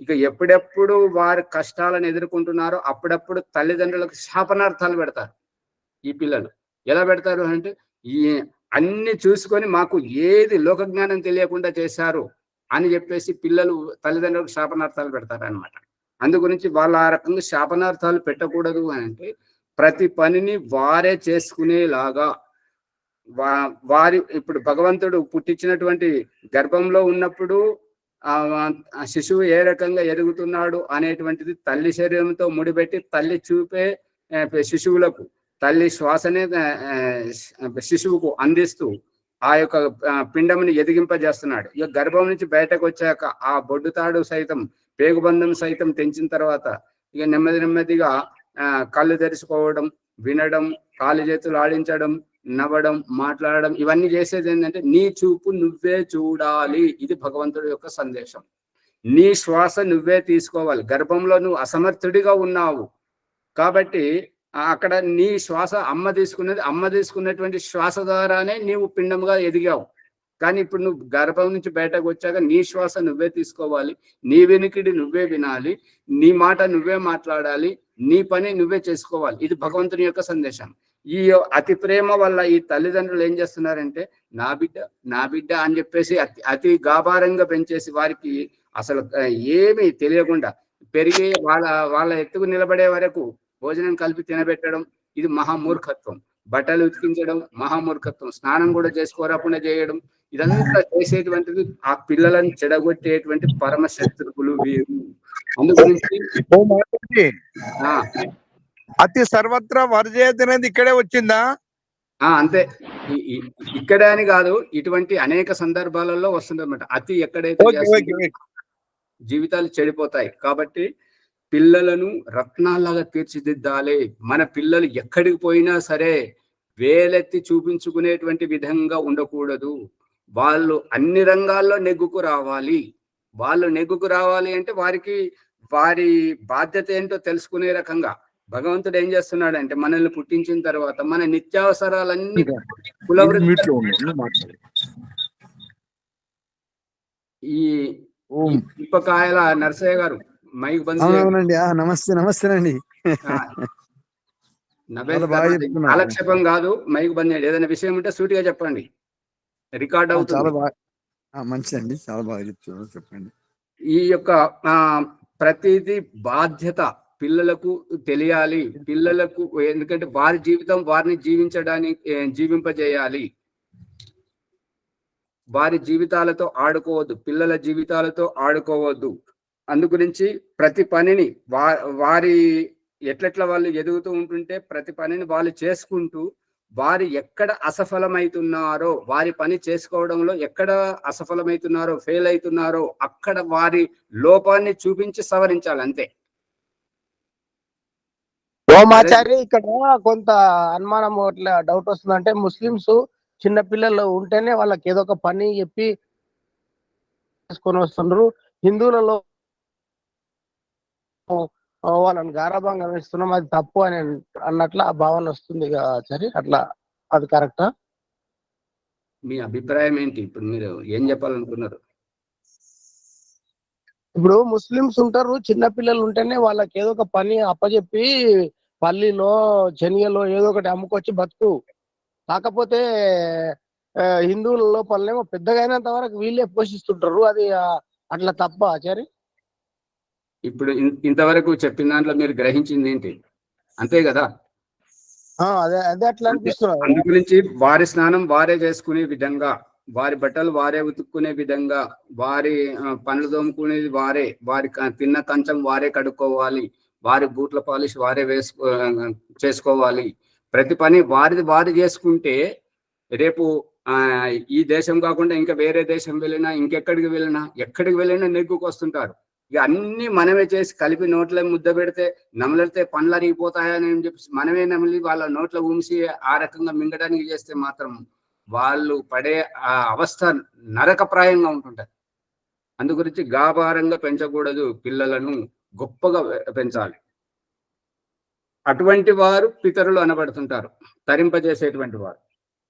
ఇక ఎప్పుడెప్పుడు వారి కష్టాలను ఎదుర్కొంటున్నారో అప్పుడప్పుడు తల్లిదండ్రులకు శాపనార్థాలు పెడతారు. ఈ పిల్లలు ఎలా పెడతారు అంటే, ఈ అన్ని చూసుకొని మాకు ఏది లోకజ్ఞానం తెలియకుండా చేశారు అని చెప్పేసి పిల్లలు తల్లిదండ్రులకు శాపనార్థాలు పెడతారు అనమాట. అందు గురించి వాళ్ళు ఆ రకంగా శాపనార్థాలు పెట్టకూడదు అని అంటే, ప్రతి పనిని వారే చేసుకునేలాగా వారి ఇప్పుడు భగవంతుడు పుట్టించినటువంటి గర్భంలో ఉన్నప్పుడు ఆ శిశువు ఏ రకంగా ఎదుగుతున్నాడు అనేటువంటిది తల్లి శరీరంతో ముడిపెట్టి తల్లి చూపే శిశువులకు తల్లి శ్వాసనే శిశువుకు అందిస్తూ ఆ యొక్క పిండముని ఎదిగింపజేస్తున్నాడు. ఇక గర్భం నుంచి బయటకు వచ్చాక ఆ బొడ్డుతాడు సైతం, పేగుబంధం సైతం తెంచిన తర్వాత ఇక నెమ్మదిగా కళ్ళు తెరుచుకోవడం, వినడం, కాలు చేతులు ఆడించడం, నవ్వడం, మాట్లాడడం, ఇవన్నీ చేసేది ఏంటంటే నీ చూపు నువ్వే చూడాలి. ఇది భగవంతుడి యొక్క సందేశం. నీ శ్వాస నువ్వే తీసుకోవాలి. గర్భంలో నువ్వు అసమర్థుడిగా ఉన్నావు కాబట్టి అక్కడ నీ శ్వాస అమ్మ తీసుకున్నటువంటి శ్వాస ద్వారానే నీవు పిండముగా ఎదిగావు. కానీ ఇప్పుడు నువ్వు గర్భం నుంచి బయటకు వచ్చాక నీ శ్వాస నువ్వే తీసుకోవాలి, నీ వెనుకిడి నువ్వే వినాలి, నీ మాట నువ్వే మాట్లాడాలి, నీ పని నువ్వే చేసుకోవాలి. ఇది భగవంతుని యొక్క సందేశం. ఈ అతి ప్రేమ వల్ల ఈ తల్లిదండ్రులు ఏం చేస్తున్నారంటే నా బిడ్డ అని చెప్పేసి అతి గాభారంగా పెంచేసి వారికి అసలు ఏమీ తెలియకుండా పెరిగి వాళ్ళ ఎత్తుకు నిలబడే వరకు భోజనం కలిపి తినబెట్టడం, ఇది మహామూర్ఖత్వం. బట్టలు ఉతికించడం మహామూర్ఖత్వం. స్నానం కూడా చేసుకోరాకుండా చేయడం, ఇదంతా చేసేటువంటిది ఆ పిల్లలను చెడగొట్టేటువంటి పరమ శత్రువులు వీరు. అందుగురించి అతి సర్వత్రా వర్జేత్ అనేది ఇక్కడే వచ్చిందా? అంతే. ఇక్కడే అని కాదు, ఇటువంటి అనేక సందర్భాలలో వస్తుందన్నమాట. అతి ఎక్కడైతే జీవితాలు చెడిపోతాయి. కాబట్టి పిల్లలను రత్నాల్లాగా తీర్చిదిద్దాలి. మన పిల్లలు ఎక్కడికి పోయినా సరే వేలెత్తి చూపించుకునేటువంటి విధంగా ఉండకూడదు. వాళ్ళు అన్ని రంగాల్లో నెగ్గుకు రావాలి. అంటే వారి బాధ్యత ఏంటో తెలుసుకునే రకంగా భగవంతుడు ఏం చేస్తున్నాడంటే మనల్ని పుట్టించిన తర్వాత మన నిత్యావసరాలన్నీ ఈ ఇప్పకాయల నరసయ్య గారు మైక్ బంద్ అవునండి. నమస్తేనండి. కాలక్షేపం కాదు, మైక్ బంద్ చేయండి. ఏదైనా విషయం ఉంటే సూటిగా చెప్పండి, రికార్డ్ అవుతుంది. చాలా బాగా మంచిదండి, చాలా బాగా చెప్తున్నారు, చెప్పండి. ఈ యొక్క ప్రతిదీ బాధ్యత పిల్లలకు తెలియాలి. పిల్లలకు ఎందుకంటే వారి జీవితం వారిని జీవింపజేయాలి. వారి జీవితాలతో ఆడుకోవద్దు, పిల్లల జీవితాలతో ఆడుకోవద్దు. అందుగురించి ప్రతి పనిని వారి ఎట్లెట్లా వాళ్ళు ఎదుగుతూ ఉంటుంటే ప్రతి పనిని వాళ్ళు చేసుకుంటూ వారు ఎక్కడ అసఫలమవుతున్నారో, వారి పని చేసుకోవడంలో ఎక్కడ అసఫలమవుతున్నారో, ఫెయిల్ అవుతున్నారో అక్కడ వారి లోపాన్ని చూపించి సవరించాలి. అంతే. ఓమాచారి ఇక్కడ కొంత అనుమానం అట్లా డౌట్ వస్తుందంటే ముస్లిమ్స్ చిన్న పిల్లలు ఉంటేనే వాళ్ళకి ఏదో ఒక పని చెప్పి చేసుకొని వస్తున్నారు. హిందువులలో వాళ్ళని గారాభంగా వేస్తున్నాం, అది తప్పు అని అన్నట్లు ఆ భావన వస్తుంది సరే, అట్లా అది కరెక్టా? మీ అభిప్రాయం ఏంటి? ఇప్పుడు మీరు ఏం చెప్పాలనుకున్నారు? ఇప్పుడు ముస్లిమ్స్ ఉంటారు, చిన్న పిల్లలు ఉంటేనే వాళ్ళకి ఏదో ఒక పని అప్పచెప్పి పల్లిలో శనిగలో ఏదో ఒకటి అమ్ముకొచ్చి బతుకు. కాకపోతే హిందువుల లోపలనేమో పెద్దగా అయినంత వరకు వీళ్ళే పోషిస్తుంటారు, అది అట్లా తప్ప ఆచారి? ఇప్పుడు ఇంతవరకు చెప్పిన దాంట్లో మీరు గ్రహించింది ఏంటి? అంతే కదా. అదే అదే అట్లా అనిపిస్తున్నారు. అందు గురించి వారి స్నానం వారే చేసుకునే విధంగా, వారి బట్టలు వారే ఉతుక్కునే విధంగా, వారి పనులు తోముకునేది వారే, వారి తిన్న కంచం వారే కడుక్కోవాలి, వారి బూట్ల పాలిష్ వారే చేసుకోవాలి. ప్రతి పని వారిది వారు చేసుకుంటే రేపు ఈ దేశం కాకుండా ఇంకా వేరే దేశం వెళ్ళినా, ఇంకెక్కడికి వెళ్ళినా నెగ్గుకు వస్తుంటారు. ఇక అన్ని మనమే చేసి కలిపి నోట్ల ముద్ద పెడితే నమలితే పండ్లు అరిగిపోతాయని చెప్పి మనమే నమిలి వాళ్ళ నోట్ల ఊమిసి ఆ రకంగా మింగడానికి చేస్తే మాత్రం వాళ్ళు పడే ఆ అవస్థ నరకప్రాయంగా ఉంటుంటది. అందు గురించి గాభారంగా పెంచకూడదు, పిల్లలను గొప్పగా పెంచాలి. అటువంటి వారు పితరులు అనబడుతుంటారు, తరింపజేసేటువంటి వారు.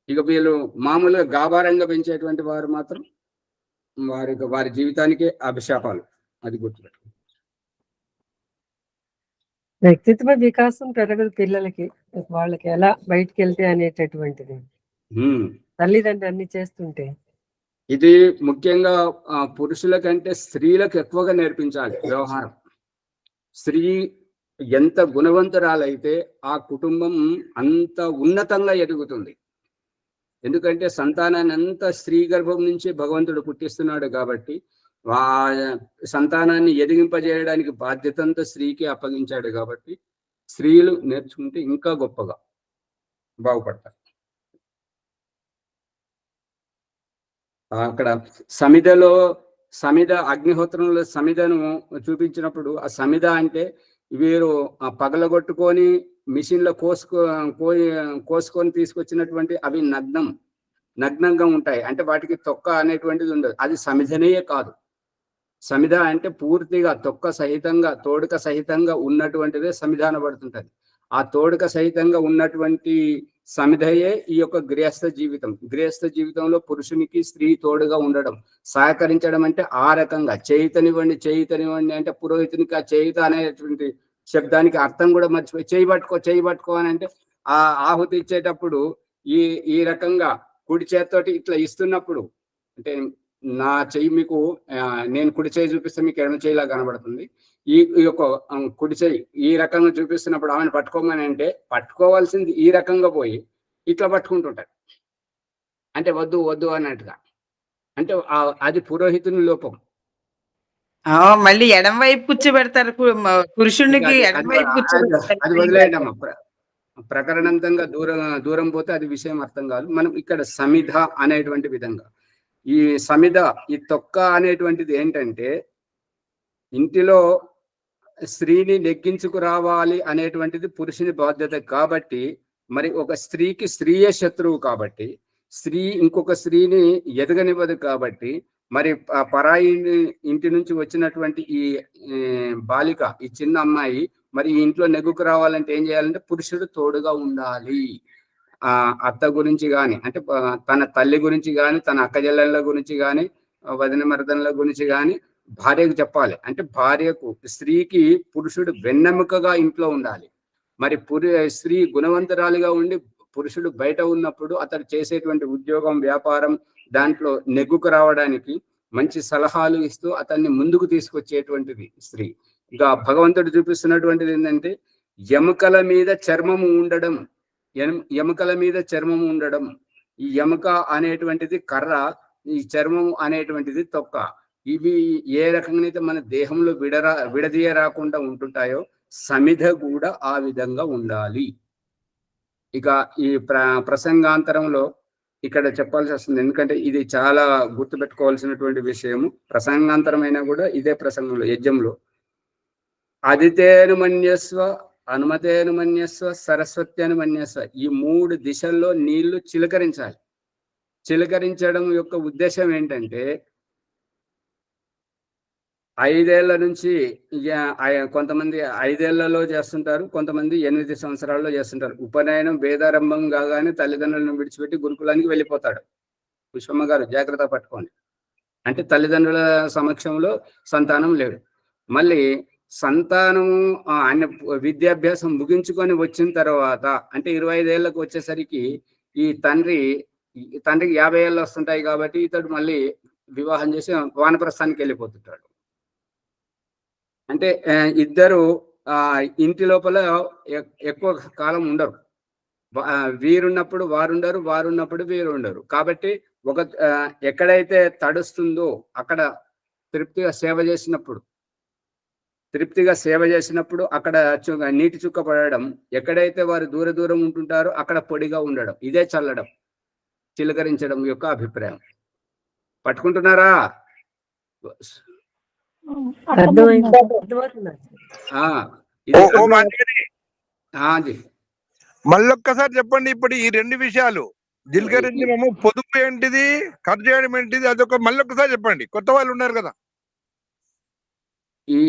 ఇక వీళ్ళు మామూలుగా గాభారంగా పెంచేటువంటి వారు మాత్రం వారి జీవితానికే అభిశాపాలు. అది గుర్తుపెట్టు. వ్యక్తిత్వ వికాసం పెరగదు పిల్లలకి, వాళ్ళకి ఎలా బయటికి వెళ్తే అనేటటువంటిది తల్లిదండ్రులు అన్ని చేస్తుంటే. ఇది ముఖ్యంగా పురుషుల కంటే స్త్రీలకు ఎక్కువగా నేర్పించాలి వ్యవహారం. స్త్రీ ఎంత గుణవంతురాలైతే ఆ కుటుంబం అంత ఉన్నతంగా ఎదుగుతుంది. ఎందుకంటే సంతానాన్ని అంతా స్త్రీ గర్భం నుంచి భగవంతుడు పుట్టిస్తున్నాడు కాబట్టి ఆ సంతానాన్ని ఎదిగింపజేయడానికి బాధ్యత అంతా స్త్రీకి అప్పగించాడు కాబట్టి స్త్రీలు నేర్చుకుంటే ఇంకా గొప్పగా బాగుపడతారు. అక్కడ సమిధ అగ్నిహోత్రంలో సమిధను చూపించినప్పుడు ఆ సమిధ అంటే వీరు పగలగొట్టుకొని మిషన్లో కోసుకొని తీసుకొచ్చినటువంటి అవి నగ్నంగా ఉంటాయి. అంటే వాటికి తొక్క అనేటువంటిది ఉండదు. అది సమిధనే కాదు. సమిధ అంటే పూర్తిగా తొక్క సహితంగా, తోడుక సహితంగా ఉన్నటువంటిదే సమిధ అనబడుతుంటది. ఆ తోడుక సహితంగా ఉన్నటువంటి సమిధయే ఈ యొక్క గృహస్థ జీవితం. గృహస్థ జీవితంలో పురుషునికి స్త్రీ తోడుగా ఉండడం, సహకరించడం. అంటే ఆ రకంగా చేయితనివ్వండి అంటే పురోహితునికి ఆ చేయిత అనేటువంటి శబ్దానికి అర్థం కూడా మర్చిపోయి చేయి పట్టుకో అని అంటే ఆ ఆహుతి ఇచ్చేటప్పుడు ఈ రకంగా కుడి చేతితోటి ఇట్లా ఇస్తున్నప్పుడు, అంటే నా చెయ్యి మీకు నేను కుడి చేయి చూపిస్తే మీకు ఎడమ చేయిలా కనబడుతుంది. ఈ యొక్క కుడి చేయి ఈ రకంగా చూపిస్తున్నప్పుడు ఆమెను పట్టుకోమని అంటే పట్టుకోవాల్సింది ఈ రకంగా పోయి ఇట్లా పట్టుకుంటుంటారు. అంటే వద్దు అన్నట్టుగా. అంటే అది పురోహితుని లోపం. మళ్ళీ ఎడం వైపు కూర్చోబెడతారు పురుషునికి, ఎడం వైపు కూర్చోబెడతారు. అది వదిలేయండి అమ్మ. ప్రకరణంతంగా దూరం పోతే అది విషయం అర్థం కాదు. మనం ఇక్కడ సమిధ అనేటువంటి విధంగా ఈ సమిధ, ఈ తొక్క అనేటువంటిది ఏంటంటే ఇంటిలో స్త్రీని నెగ్గించుకు రావాలి అనేటువంటిది పురుషుని బాధ్యత. కాబట్టి మరి ఒక స్త్రీకి స్త్రీయే శత్రువు కాబట్టి స్త్రీ ఇంకొక స్త్రీని ఎదగనివ్వదు. కాబట్టి మరి పరాయి ఇంటి నుంచి వచ్చినటువంటి ఈ బాలిక, ఈ చిన్న అమ్మాయి మరి ఈ ఇంట్లో నెగ్గుకు రావాలంటే ఏం చేయాలంటే పురుషుడు తోడుగా ఉండాలి. అత్త గురించి కానీ, అంటే తన తల్లి గురించి కానీ, తన అక్కజెల్లెళ్ళ గురించి కానీ, వదిన మరదనల గురించి కానీ భార్యకు చెప్పాలి. అంటే భార్యకు, స్త్రీకి పురుషుడు వెన్నెముకగా ఇంట్లో ఉండాలి. మరి స్త్రీ గుణవంతురాలిగా ఉండి పురుషుడు బయట ఉన్నప్పుడు అతడు చేసేటువంటి ఉద్యోగం, వ్యాపారం దాంట్లో నెగ్గుకు రావడానికి మంచి సలహాలు ఇస్తూ అతన్ని ముందుకు తీసుకొచ్చేటువంటిది స్త్రీ. ఇంకా భగవంతుడు చూపిస్తున్నటువంటిది ఏంటంటే ఎముకల మీద చర్మము ఉండడం. ఈ ఎముక అనేటువంటిది కర్ర, ఈ చర్మము అనేటువంటిది తొక్క. ఇవి ఏ రకంగా అయితే మన దేహంలో విడదీయ రాకుండా ఉంటుంటాయో సమిధ కూడా ఆ విధంగా ఉండాలి. ఇక ఈ ప్రసంగాంతరంలో ఇక్కడ చెప్పాల్సి వస్తుంది, ఎందుకంటే ఇది చాలా గుర్తుపెట్టుకోవాల్సినటువంటి విషయము. ప్రసంగాంతరమైనా కూడా ఇదే ప్రసంగంలో, యజ్ఞంలో అదితేను మన్యస్వ అనుమతేను మన్యస్వ సరస్వత్యను మన్యస్వ, ఈ 3 దిశల్లో నీళ్లు చిలకరించాలి. చిలకరించడం యొక్క ఉద్దేశం ఏంటంటే 5 ఏళ్ల నుంచి కొంతమంది 5 ఏళ్లలో చేస్తుంటారు, కొంతమంది 8 సంవత్సరాల్లో చేస్తుంటారు. ఉపనయనం వేదారంభం కాగానే తల్లిదండ్రులను విడిచిపెట్టి గురుకులానికి వెళ్ళిపోతాడు. పుష్పమ్మ గారు జాగ్రత్త పట్టుకోండి. అంటే తల్లిదండ్రుల సమక్షంలో సంతానం లేడు. మళ్ళీ సంతానము ఆయన విద్యాభ్యాసం ముగించుకొని వచ్చిన తర్వాత అంటే 25 ఏళ్ళకు వచ్చేసరికి ఈ తండ్రికి 50 ఏళ్ళు వస్తుంటాయి కాబట్టి ఇతడు మళ్ళీ వివాహం చేసి వానప్రస్థానికి వెళ్ళిపోతుంటాడు. అంటే ఇద్దరు ఇంటి లోపల ఎక్కువ కాలం ఉండరు. వీరున్నప్పుడు వారుండరు, వారున్నప్పుడు వీరు ఉండరు. కాబట్టి ఎక్కడైతే తడుస్తుందో అక్కడ తృప్తిగా సేవ చేసినప్పుడు అక్కడ నీటి చుక్క పడడం, ఎక్కడైతే వారు దూరం ఉంటుంటారో అక్కడ పొడిగా ఉండడం, ఇదే చల్లడం, చిలకరించడం యొక్క అభిప్రాయం. పట్టుకుంటున్నారా? మళ్ళొక్కసారి చెప్పండి. ఇప్పుడు ఈ 2 విషయాలు జిల్కరించడము, పొదుపు ఏంటిది, ఖర్చు చేయడం ఏంటిది, అదొక మళ్ళొక్కసారి చెప్పండి. కొత్త వాళ్ళు ఉన్నారు కదా. ఈ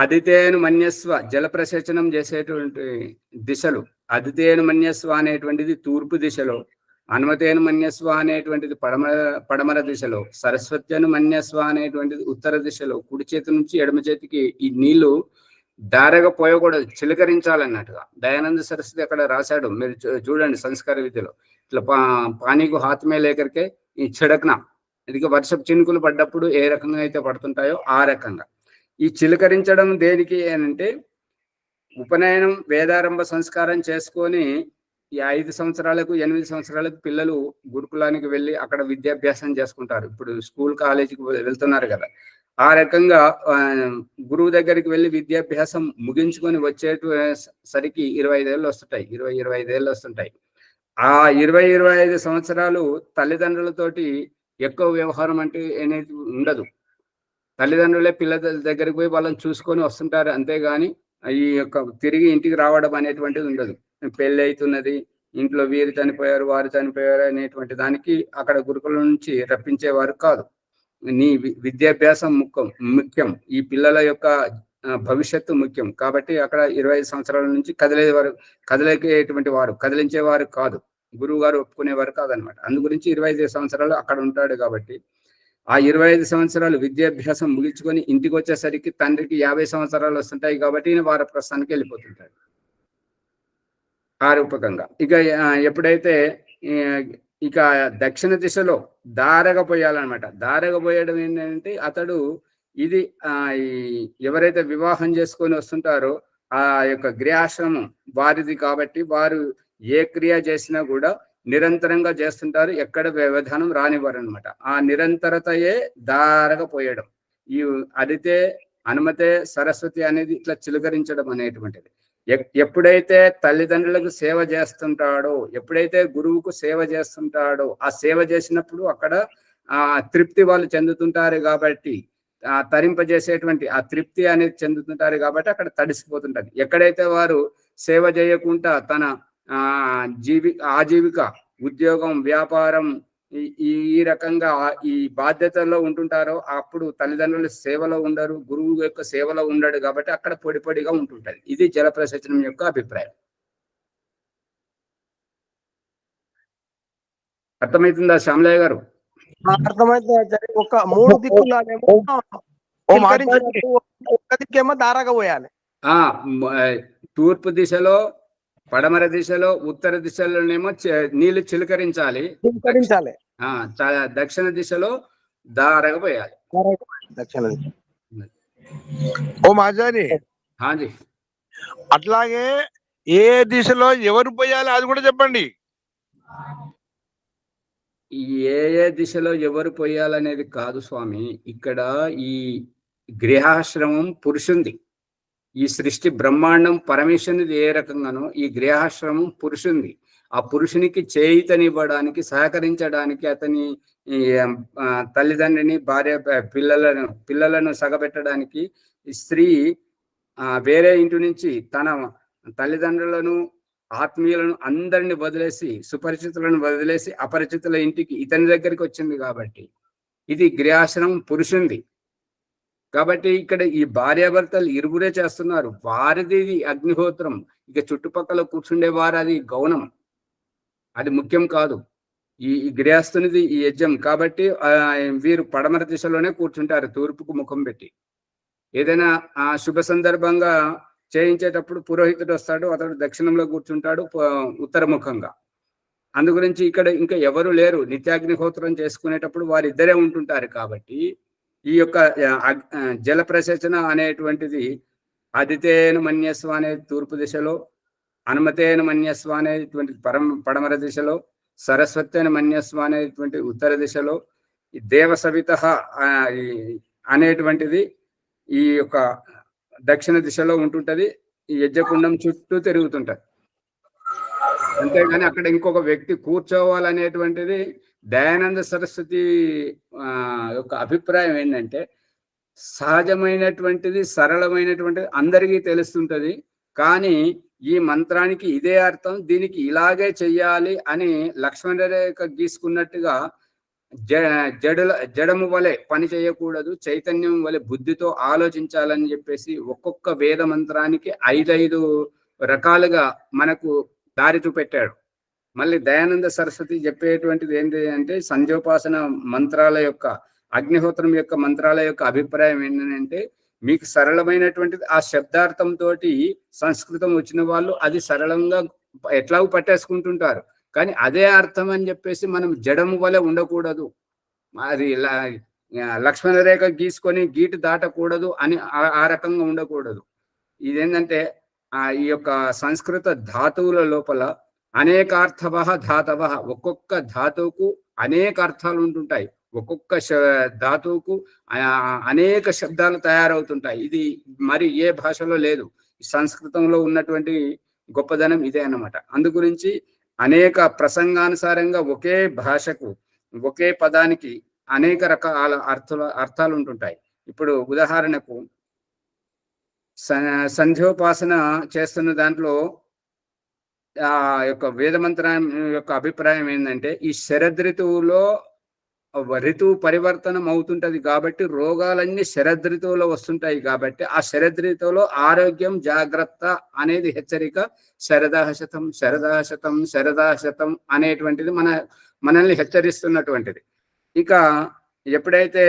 అదితేను మన్యస్వ జలప్రసేచనం చేసేటువంటి దిశలు, అదితేను మన్యస్వ అనేటువంటిది తూర్పు దిశలో, అనుమతేను మన్యస్వ అనేటువంటిది పడమర దిశలో, సరస్వత్యను మన్యస్వ అనేటువంటిది ఉత్తర దిశలో. కుడి చేతి నుంచి ఎడమ చేతికి ఈ నీళ్లు దారగా పోయకూడదు, చిలకరించాలన్నట్టుగా. దయానంద సరస్వతి అక్కడ రాశాడు, మీరు చూడండి సంస్కార విద్యలో. ఇట్లా పానీకు హాత్మే లేకరికే ఈ చిడకన, ఇది వర్షపు చినుకులు పడ్డప్పుడు ఏ రకంగా అయితే పడుతుంటాయో ఆ రకంగా ఈ చిలకరించడం దేనికి అంటే ఉపనయనం వేదారంభ సంస్కారం చేసుకొని ఈ 5 సంవత్సరాలకు 8 సంవత్సరాలకు పిల్లలు గురుకులానికి వెళ్ళి అక్కడ విద్యాభ్యాసం చేసుకుంటారు. ఇప్పుడు స్కూల్ కాలేజీకి వెళ్తున్నారు కదా, ఆ రకంగా గురువు దగ్గరికి వెళ్ళి విద్యాభ్యాసం ముగించుకొని వచ్చేసరికి 25 ఏళ్ళు వస్తుంటాయి, 20-25 ఏళ్ళు వస్తుంటాయి. ఆ 20-25 సంవత్సరాలు తల్లిదండ్రులతోటి ఎక్కువ వ్యవహారం అంటే అనేది ఉండదు. తల్లిదండ్రులే పిల్లల దగ్గరికి పోయి వాళ్ళని చూసుకొని వస్తుంటారు, అంతేగాని ఈ యొక్క తిరిగి ఇంటికి రావడం అనేటువంటిది ఉండదు. పెళ్ళి అవుతున్నది, ఇంట్లో వీరు చనిపోయారు, వారు చనిపోయారు అనేటువంటి దానికి అక్కడ గురుకుల నుంచి రప్పించేవారు కాదు. నీ విద్యాభ్యాసం ముఖ్యం, ఈ పిల్లల యొక్క భవిష్యత్తు ముఖ్యం. కాబట్టి అక్కడ 25 సంవత్సరాల నుంచి కదిలించేవారు కాదు, గురువు గారు ఒప్పుకునేవారు కాదనమాట. అందు గురించి 25 సంవత్సరాలు అక్కడ ఉంటాడు. కాబట్టి ఆ 25 సంవత్సరాలు విద్యాభ్యాసం ముగించుకొని ఇంటికి వచ్చేసరికి తండ్రికి 50 సంవత్సరాలు వస్తుంటాయి. కాబట్టి వారప్రస్థానికి వెళ్ళిపోతుంటాడు ఆ రూపకంగా. ఇక ఎప్పుడైతే ఇక దక్షిణ దిశలో దారగా పోయాలన్నమాట. దారగా పోయడం ఏంటంటే అతడు ఇది ఎవరైతే వివాహం చేసుకొని వస్తుంటారో ఆ యొక్క గృహాశ్రమం వారిది. కాబట్టి వారు ఏ క్రియ చేసినా కూడా నిరంతరంగా చేస్తుంటారు, ఎక్కడ వ్యవధానం రానివ్వరు అనమాట. ఆ నిరంతరతయే దారగా పోయడం. ఈ అదితే అనుమతే సరస్వతి అనేది ఇట్లా చిలకరించడం అనేటువంటిది. ఎప్పుడైతే తల్లిదండ్రులకు సేవ చేస్తుంటాడో, ఎప్పుడైతే గురువుకు సేవ చేస్తుంటాడో, ఆ సేవ చేసినప్పుడు అక్కడ తృప్తి వాళ్ళు చెందుతుంటారు. కాబట్టి తరింపజేసేటువంటి ఆ తృప్తి అనేది చెందుతుంటారు. కాబట్టి అక్కడ తడిసిపోతుంటారు. ఎక్కడైతే వారు సేవ చేయకుండా తన ఆజీవిక ఉద్యోగం వ్యాపారం ఈ రకంగా ఈ బాధ్యతల్లో ఉంటుంటారో అప్పుడు తల్లిదండ్రుల సేవలో ఉండరు, గురువు యొక్క సేవలో ఉండడు. కాబట్టి అక్కడ పొడిగా ఉంటుంటది. ఇది జలప్రసేచనం యొక్క అభిప్రాయం. అర్థమవుతుందా శ్యామలయ్య గారు? అర్థమైతే ఒక 3 దిక్కులనేమో దిక్కేమో దారగా పోయాలి. తూర్పు దిశలో, పడమర దిశలో, ఉత్తర దిశలోనేమో నీళ్లు చిలకరించాలి. దక్షిణ దిశలో దారగా పోయాలి. ఓ మాజారి, అట్లాగే ఏ దిశలో ఎవరు పోయాలి అది కూడా చెప్పండి. ఏ దిశలో ఎవరు పోయాలనేది కాదు స్వామి. ఇక్కడ ఈ గృహాశ్రమం పురుషుంది. ఈ సృష్టి బ్రహ్మాండం పరమేశ్వరునిది ఏ రకంగానో ఈ గృహాశ్రమం పురుషుంది. ఆ పురుషునికి చేయితనివ్వడానికి, సహకరించడానికి, అతని తల్లిదండ్రిని, భార్య పిల్లలను సగబెట్టడానికి స్త్రీ వేరే ఇంటి నుంచి తన తల్లిదండ్రులను, ఆత్మీయులను అందరిని వదిలేసి, సుపరిచితులను వదిలేసి అపరిచితుల ఇంటికి ఇతని దగ్గరికి వచ్చింది కాబట్టి ఇది గృహాశ్రమం పురుషుంది కాబట్టి ఇక్కడ ఈ భార్యాభర్తలు ఇరువురే చేస్తున్నారు. వారిది అగ్నిహోత్రం, ఇక చుట్టుపక్కల కూర్చుండే వారు అది గౌనం, అది ముఖ్యం కాదు. ఈ గృహస్థునిది ఈ యజ్ఞం కాబట్టి వీరు పడమర దిశలోనే కూర్చుంటారు, తూర్పుకు ముఖం పెట్టి. ఏదైనా శుభ సందర్భంగా చేయించేటప్పుడు పురోహితుడు వస్తాడు, అతడు దక్షిణంలో కూర్చుంటాడు ఉత్తరముఖంగా. అందు గురించి ఇక్కడ ఇంకా ఎవరు లేరు. నిత్యాగ్నిహోత్రం చేసుకునేటప్పుడు వారిద్దరే ఉంటుంటారు కాబట్టి ఈ యొక్క జల ప్రసేచన అనేటువంటిది ఆదితేన మన్యస్వ అనేది తూర్పు దిశలో, అనుమతేన మన్యస్వ అనేటువంటి పడమర దిశలో, సరస్వతేన మన్యస్వ అనేటువంటి ఉత్తర దిశలో, దేవ సవిత అనేటువంటిది ఈ యొక్క దక్షిణ దిశలో ఉంటుంటది. ఈ యజ్ఞకుండం చుట్టూ తిరుగుతుంటది. అంతేగాని అక్కడ ఇంకొక వ్యక్తి కూర్చోవాలనేటువంటిది దయానంద సరస్వతి యొక్క అభిప్రాయం ఏంటంటే, సహజమైనటువంటిది, సరళమైనటువంటిది అందరికీ తెలుస్తుంటది. కానీ ఈ మంత్రానికి ఇదే అర్థం, దీనికి ఇలాగే చెయ్యాలి అని లక్ష్మణ రేఖ గీసుకున్నట్టుగా జడము వలె పని చేయకూడదు, చైతన్యం వలె బుద్ధితో ఆలోచించాలని చెప్పేసి ఒక్కొక్క వేద మంత్రానికి 5 రకాలుగా మనకు దారి చూపెట్టాడు. మళ్ళీ దయానంద సరస్వతి చెప్పేటువంటిది ఏంటి అంటే, సంధ్యోపాసన మంత్రాల యొక్క, అగ్నిహోత్రం యొక్క మంత్రాల యొక్క అభిప్రాయం ఏంటంటే, మీకు సరళమైనటువంటిది ఆ శబ్దార్థంతో సంస్కృతం వచ్చిన వాళ్ళు అది సరళంగా ఎట్లాగూ పట్టేసుకుంటుంటారు. కానీ అదే అర్థం అని చెప్పేసి మనం జడము వలె ఉండకూడదు, అది లక్ష్మణ రేఖ గీసుకొని గీటు దాటకూడదు అని ఆ రకంగా ఉండకూడదు. ఇదేంటంటే ఈ యొక్క సంస్కృత ధాతువుల లోపల అనేకార్థవ ధాతవ, ఒక్కొక్క ధాతువుకు అనేక అర్థాలు ఉంటుంటాయి, ఒక్కొక్క ధాతువుకు అనేక శబ్దాలు తయారవుతుంటాయి. ఇది మరి ఏ భాషలో లేదు. సంస్కృతంలో ఉన్నటువంటి గొప్పదనం ఇదే అన్నమాట. అందు గురించి అనేక ప్రసంగానుసారంగా ఒకే భాషకు, ఒకే పదానికి అనేక రకాల అర్థాలు ఉంటుంటాయి. ఇప్పుడు ఉదాహరణకు సంధ్యోపాసన చేస్తున్న దాంట్లో ఆ యొక్క వేదమంత్రం యొక్క అభిప్రాయం ఏంటంటే, ఈ శరదృతువులో ఋతువు పరివర్తనం అవుతుంటది కాబట్టి రోగాలన్నీ శరదృతువులో వస్తుంటాయి కాబట్టి ఆ శరదృతువులో ఆరోగ్యం జాగ్రత్త అనేది హెచ్చరిక. శరదాశతం శరదాశతం శరదాశతం అనేటువంటిది మనల్ని హెచ్చరిస్తున్నటువంటిది. ఇక ఎప్పుడైతే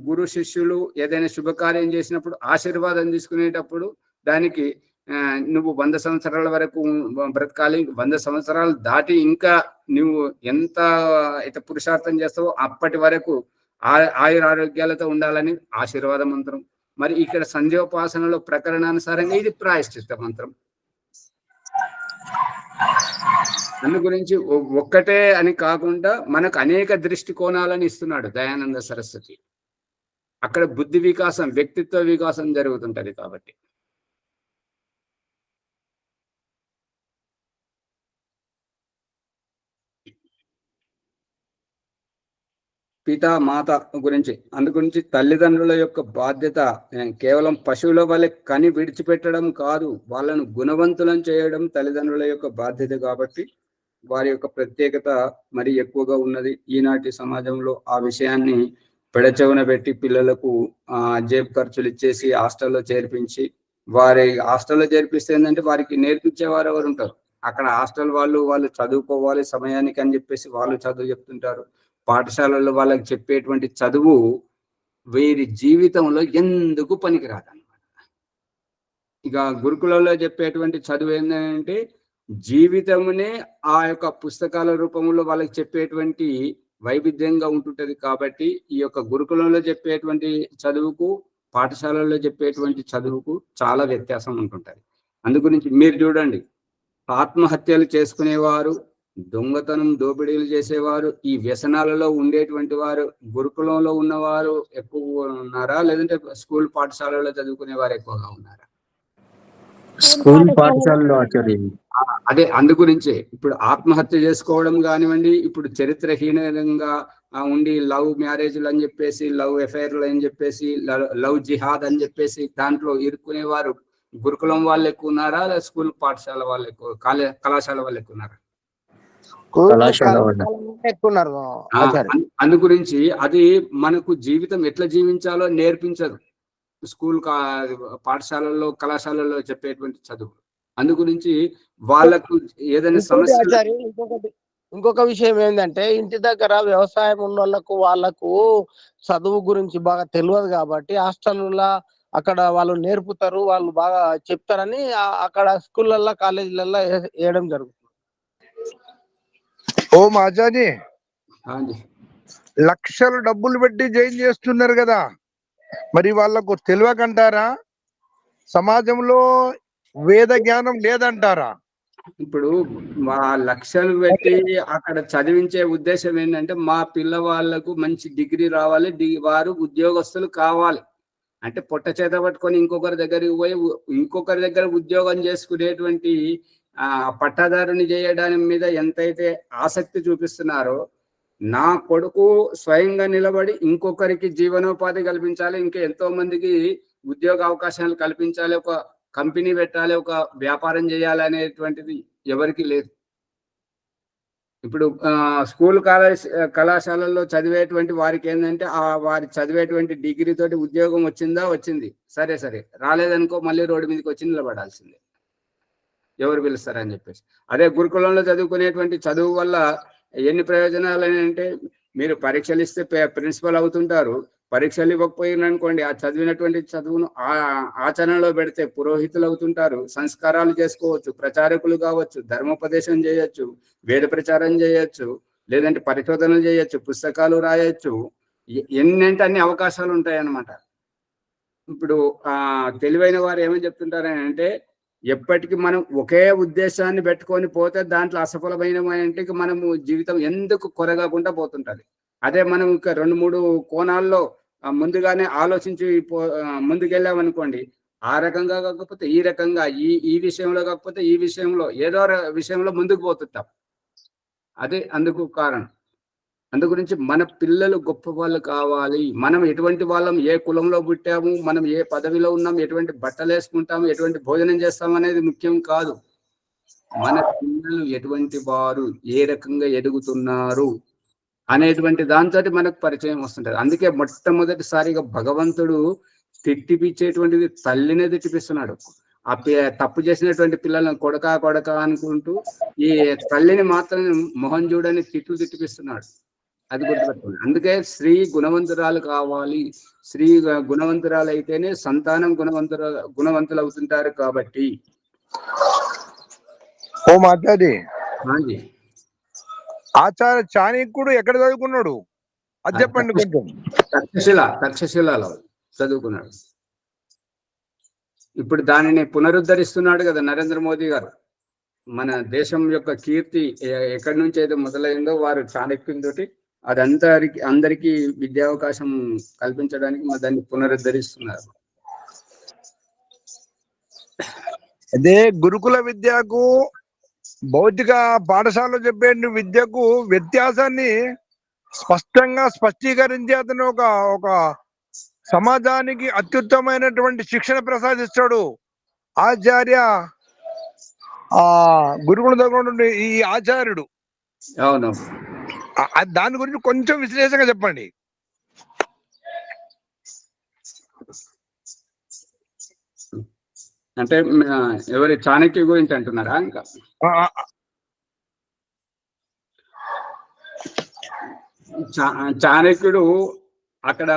గురు శిష్యులు ఏదైనా శుభకార్యం చేసినప్పుడు ఆశీర్వాదం తీసుకునేటప్పుడు దానికి నువ్వు 100 సంవత్సరాల వరకు బ్రతకాలి, 100 సంవత్సరాలు దాటి ఇంకా నువ్వు ఎంత అయితే పురుషార్థం చేస్తావో అప్పటి వరకు ఆయురారోగ్యాలతో ఉండాలని ఆశీర్వాద మంత్రం. మరి ఇక్కడ సంధ్యోపాసనలో ప్రకరణానుసారంగా ఇది ప్రాయశ్చిత్త మంత్రం. అందు గురించి ఒక్కటే అని కాకుండా మనకు అనేక దృష్టికోణాలను ఇస్తున్నాడు దయానంద సరస్వతి. అక్కడ బుద్ధి వికాసం, వ్యక్తిత్వ వికాసం జరుగుతుంటది కాబట్టి. పిత మాత గురించి, అందు గురించి తల్లిదండ్రుల యొక్క బాధ్యత కేవలం పశువుల వలె కని విడిచిపెట్టడం కాదు, వాళ్ళను గుణవంతులను చేయడం తల్లిదండ్రుల యొక్క బాధ్యత. కాబట్టి వారి యొక్క ప్రత్యేకత మరి ఎక్కువగా ఉన్నది ఈనాటి సమాజంలో. ఆ విషయాన్ని పెడచెవున పెట్టి పిల్లలకు జేబు ఖర్చులు ఇచ్చేసి హాస్టల్లో చేర్పించి, వారి హాస్టల్లో చేర్పిస్తే ఏంటంటే వారికి నేర్పించేవారు ఎవరు ఉంటారు? అక్కడ హాస్టల్ వాళ్ళు చదువుకోవాలి సమయానికి అని చెప్పేసి వాళ్ళు చదువు చెప్తుంటారు. పాఠశాలలో వాళ్ళకి చెప్పేటువంటి చదువు వీరి జీవితంలో ఎందుకు పనికిరాదన్నమాట. ఇక గురుకులంలో చెప్పేటువంటి చదువు ఏంటంటే జీవితమునే ఆ యొక్క పుస్తకాల రూపంలో వాళ్ళకి చెప్పేటువంటి వైవిధ్యంగా ఉంటుంటది. కాబట్టి ఈ యొక్క గురుకులంలో చెప్పేటువంటి చదువుకు, పాఠశాలలో చెప్పేటువంటి చదువుకు చాలా వ్యత్యాసం ఉంటుంటది. అందు గురించి మీరు చూడండి, ఆత్మహత్యలు చేసుకునేవారు, దొంగతనం దోపిడీలు చేసేవారు, ఈ వ్యసనాలలో ఉండేటువంటి వారు గురుకులంలో ఉన్నవారు ఎక్కువ ఉన్నారా, లేదంటే స్కూల్ పాఠశాలలో చదువుకునే వారు ఎక్కువగా ఉన్నారా? స్కూల్ పాఠశాలలో ఆచార్య. అదే అందు గురించే ఇప్పుడు ఆత్మహత్య చేసుకోవడం కానివ్వండి, ఇప్పుడు చరిత్రహీనంగా ఉండి లవ్ మ్యారేజ్లు అని చెప్పేసి, లవ్ అఫైర్లు అని చెప్పేసి, లవ్ జిహాద్ అని చెప్పేసి దాంట్లో ఇరుక్కునేవారు గురుకులం వాళ్ళు ఎక్కువ ఉన్నారా, లేదా స్కూల్ పాఠశాల వాళ్ళు ఎక్కువ, కళాశాల వాళ్ళు ఎక్కువ ఉన్నారా? కళాశాల వాళ్ళు. ఎక్కువ ఉన్నారు ఆచార్య. అందు గురించి అది మనకు జీవితం ఎట్లా జీవించాలో నేర్పించదు స్కూల్ పాఠశాలల్లో కళాశాలల్లో చెప్పేటువంటి చదువు. అందు గురించి వాళ్ళకు ఏదైనా సమస్య. ఆచార్య ఇంకొక విషయం ఏంటంటే, ఇంటి దగ్గర వ్యవసాయం ఉన్న వాళ్ళకు చదువు గురించి బాగా తెలియదు కాబట్టి హాస్టల్లో అక్కడ వాళ్ళు నేర్పుతారు, వాళ్ళు బాగా చెప్తారని అక్కడ స్కూళ్ళల్లో కాలేజీలలో వేయడం జరుగుతుంది. ఓ మాచాజీ, అవునండి. లక్షలు డబ్బులు పెట్టి జాయిన్ చేస్తున్నారు కదా, మరి వాళ్ళకు తెలియకంటారా? సమాజంలో వేద జ్ఞానం లేదంటారా? ఇప్పుడు మా లక్షలు పెట్టి అక్కడ చదివించే ఉద్దేశం ఏంటంటే, మా పిల్లవాళ్ళకు మంచి డిగ్రీ రావాలి, వారు ఉద్యోగస్తులు కావాలి. అంటే పొట్ట చేత పట్టుకొని ఇంకొకరి దగ్గరికి పోయి ఇంకొకరి దగ్గర ఉద్యోగం చేసుకునేటువంటి పట్టాదారుని చేయడానికి మీద ఎంతైతే ఆసక్తి చూపిస్తున్నారో, నా కొడుకు స్వయంగా నిలబడి ఇంకొకరికి జీవనోపాధి కల్పించాలి, ఇంకా ఎంతో మందికి ఉద్యోగ అవకాశాలు కల్పించాలి, ఒక కంపెనీ పెట్టాలి, ఒక వ్యాపారం చేయాలి అనేటువంటిది ఎవరికి లేదు. ఇప్పుడు స్కూల్ కళాశాలల్లో చదివేటువంటి వారికి ఏంటంటే, వారి చదివేటువంటి డిగ్రీ తోటి ఉద్యోగం వచ్చింది, సరే రాలేదనుకో మళ్ళీ రోడ్డు మీదకి వచ్చి నిలబడాల్సిందే, ఎవరు పిలుస్తారని చెప్పేసి. అదే గురుకులంలో చదువుకునేటువంటి చదువు వల్ల ఎన్ని ప్రయోజనాలు అంటే, మీరు పరీక్షలు ఇస్తే ప్రిన్సిపల్ అవుతుంటారు, పరీక్షలు ఇవ్వకపోయిననుకోండి ఆ చదివినటువంటి చదువును ఆచరణలో పెడితే పురోహితులు అవుతుంటారు, సంస్కారాలు చేసుకోవచ్చు, ప్రచారకులు కావచ్చు, ధర్మోపదేశం చేయొచ్చు, వేద ప్రచారం చేయొచ్చు, లేదంటే పరిశోధనలు చేయొచ్చు, పుస్తకాలు రాయొచ్చు, ఎన్నంటే అన్ని అవకాశాలు ఉంటాయన్నమాట. ఇప్పుడు తెలివైన వారు ఏమని చెప్తుంటారని అంటే, ఎప్పటికీ మనం ఒకే ఉద్దేశాన్ని పెట్టుకొని పోతే దాంట్లో అసఫలమైన మనము జీవితం ఎందుకు కొరగాకుండా పోతుంటది. అదే మనం ఇంకా 2-3 కోణాల్లో ముందుగానే ఆలోచించి ముందుకెళ్ళామనుకోండి, ఆ రకంగా కాకపోతే ఈ రకంగా, ఈ విషయంలో కాకపోతే ఈ విషయంలో, ఏదో విషయంలో ముందుకు పోతుంటాం. అదే అందుకు కారణం. అందు గురించి మన పిల్లలు గొప్ప వాళ్ళు కావాలి. మనం ఎటువంటి వాళ్ళం, ఏ కులంలో పుట్టాము, మనం ఏ పదవిలో ఉన్నాం, ఎటువంటి బట్టలు వేసుకుంటాము, ఎటువంటి భోజనం చేస్తాము అనేది ముఖ్యం కాదు. మన పిల్లలు ఎటువంటి వారు, ఏ రకంగా ఎదుగుతున్నారు అనేటువంటి దాంతో మనకు పరిచయం వస్తుంటది. అందుకే మొట్టమొదటిసారిగా భగవంతుడు తిట్టిపిచ్చేటువంటిది తల్లినే తిట్టిపిస్తున్నాడు. తప్పు చేసినటువంటి పిల్లలను కొడక అనుకుంటూ ఈ తల్లిని మాత్రం మొహం చూడని తిట్టిపిస్తున్నాడు. అది గుర్తుపెట్టుకోండి. అందుకే స్త్రీ గుణవంతురాలు కావాలి. స్త్రీ గుణవంతురాలు అయితేనే సంతానం గుణవంతులు అవుతుంటారు. కాబట్టి ఓ మాతాజీ, ਹਾਂਜੀ ఆచార్య చాణక్యుడు ఎక్కడ చదువుకున్నాడు అది చెప్పండి కొంచెం. తక్షశిలలో చదువుకున్నాడు. ఇప్పుడు దానిని పునరుద్ధరిస్తున్నాడు కదా నరేంద్ర మోదీ గారు. మన దేశం యొక్క కీర్తి ఎక్కడి నుంచి అయితే మొదలైందో వారు చాణక్యునితోటి అది అందరికీ విద్యావకాశం కల్పించడానికి దాన్ని పునరుద్ధరిస్తున్నారు. అదే గురుకుల విద్యకు భౌతిక పాఠశాలలో చెప్పే విద్యకు వ్యత్యాసాన్ని స్పష్టంగా స్పష్టీకరించి అతను ఒక సమాజానికి అత్యుత్తమైనటువంటి శిక్షణ ప్రసాదిస్తాడు ఆచార్య. గురుకుల దగ్గర ఈ ఆచార్యుడు. అవును, దాని గురించి కొంచెం విశ్లేషంగా చెప్పండి. అంటే ఎవరి చాణక్య గురించి అంటున్నారా? ఇంకా చాణక్యుడు అక్కడ